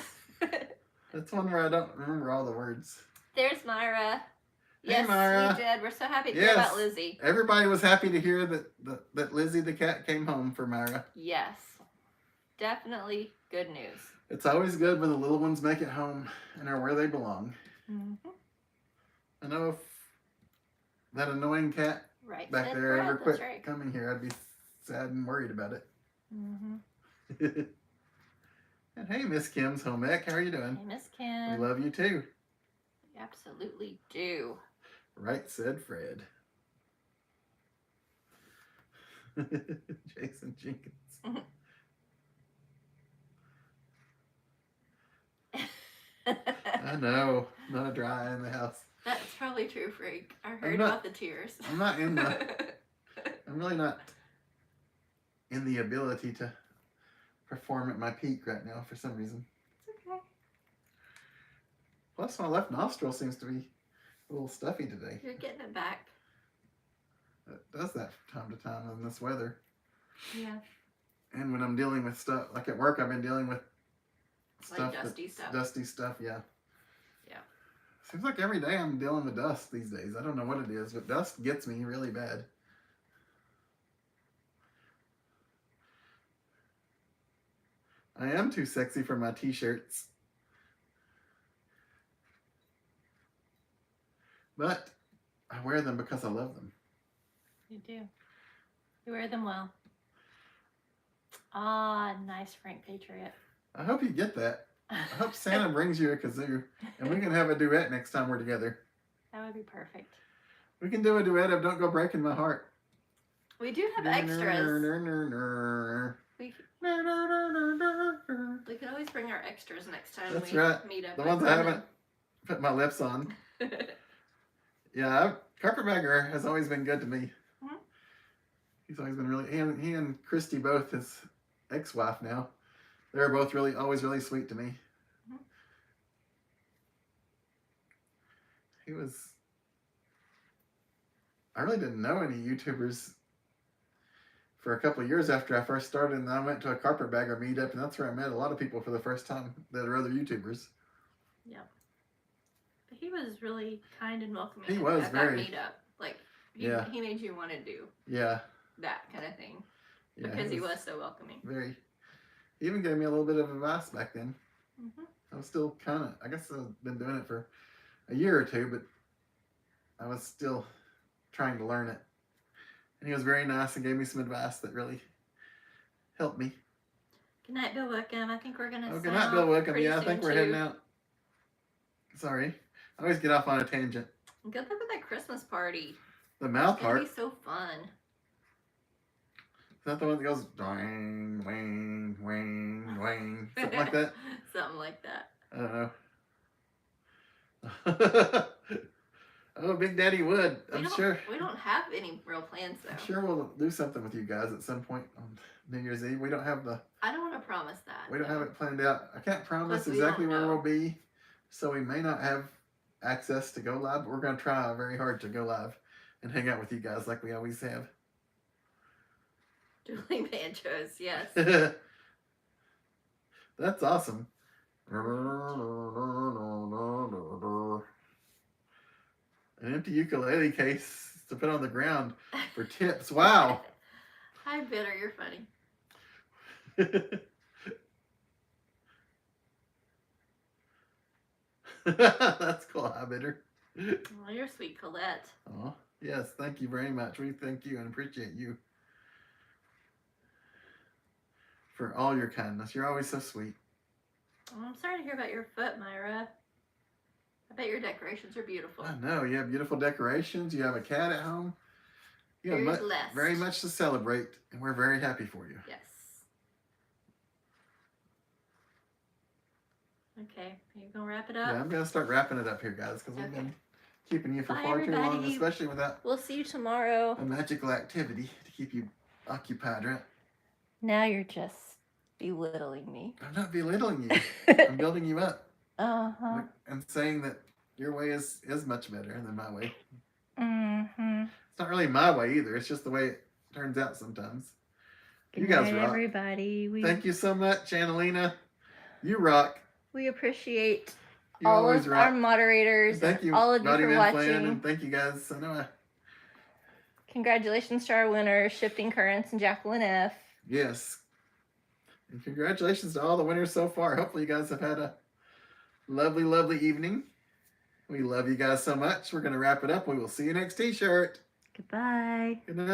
That's one where I don't remember all the words. There's Myra. Hey, yes, Myra. we did. We're so happy to hear about Lizzie. Everybody was happy to hear that Lizzie the cat came home for Myra. Yes. Definitely good news. It's always good when the little ones make it home and are where they belong. Mm-hmm. I know if that annoying cat back there ever quit coming here, I'd be sad and worried about it. Mm-hmm. And hey, Miss Kim's home ec. How are you doing? Hey, Miss Kim. We love you too. We absolutely do. Right, said Fred. Jason Jenkins. I know. Not a dry eye in the house. That's probably true, Freak. I heard about the tears. I'm not in the... I'm really not in the ability to perform at my peak right now for some reason. It's okay. Plus, my left nostril seems to be a little stuffy today. You're getting it back. It does that from time to time in this weather. Yeah. And when I'm dealing with stuff, like at work, I've been dealing with stuff. Like dusty stuff. Dusty stuff, yeah. Yeah. Seems like every day I'm dealing with dust these days. I don't know what it is, but dust gets me really bad. I am too sexy for my t-shirts. But I wear them because I love them. You do. You wear them well. Ah, nice Frank Patriot. I hope you get that. I hope Santa brings you a kazoo, and we can have a duet next time we're together. That would be perfect. We can do a duet of Don't Go Breaking My Heart. We do have extras. We can always bring our extras next time That's we right. meet up. The ones I haven't put my lips on. Yeah, Carpetbagger has always been good to me. Mm-hmm. He's always been really, he and Christy both, his ex-wife now, they're both always really sweet to me. Mm-hmm. I really didn't know any YouTubers for a couple of years after I first started, and I went to a Carpetbagger meetup, and that's where I met a lot of people for the first time that are other YouTubers. Yeah. But he was really kind and welcoming He was at very, that meetup. Like, he made you want to do that kind of thing. Yeah, because he was so welcoming. He even gave me a little bit of advice back then. Mm-hmm. I was still I guess I've been doing it for a year or two, but I was still trying to learn it. And he was very nice and gave me some advice that really helped me. Good night, Bill Wickham. I think we're going to good night, Bill Wickham. Yeah, I think we're heading out. Sorry. I always get off on a tangent. Good luck with that Christmas party. The mouth heart. It's going to be so fun. Is that the one that goes dwang, wang, wang, wang? Something like that? Something like that. I don't know. Oh, Big Daddy Wood. I'm sure. We don't have any real plans, though. I'm sure we'll do something with you guys at some point on New Year's Eve. We don't have I don't want to promise that. We don't have it planned out. I can't promise exactly where we'll be, so we may not have access to go live, but we're going to try very hard to go live and hang out with you guys like we always have. Dueling banjos, yes. That's awesome. An empty ukulele case to put on the ground for tips. Wow. Hi, Bitter. You're funny. That's cool. Hi, Bitter. Oh, you're sweet, Colette. Oh, yes. Thank you very much. We thank you and appreciate you for all your kindness. You're always so sweet. Oh, I'm sorry to hear about your foot, Myra. I bet your decorations are beautiful. I know. You have beautiful decorations. You have a cat at home. You have very much to celebrate, and we're very happy for you. Yes. Okay. Are you going to wrap it up? Yeah, I'm going to start wrapping it up here, guys, because we've been keeping you for far too long, especially without we'll see you tomorrow. A magical activity to keep you occupied, right? Now you're just belittling me. I'm not belittling you. I'm building you up. Uh-huh. And saying that your way is much better than my way. Mm-hmm. It's not really my way either. It's just the way it turns out sometimes. You guys rock. Everybody. Thank you so much, Annalena. You rock. We appreciate all of our moderators. Thank you, all of you for watching. And thank you guys. I know Congratulations to our winners, Shifting Currents and Jacqueline F. Yes. And congratulations to all the winners so far. Hopefully you guys have had a lovely, lovely evening. We love you guys so much. We're going to wrap it up. We will see you next t-shirt. Goodbye. Good night.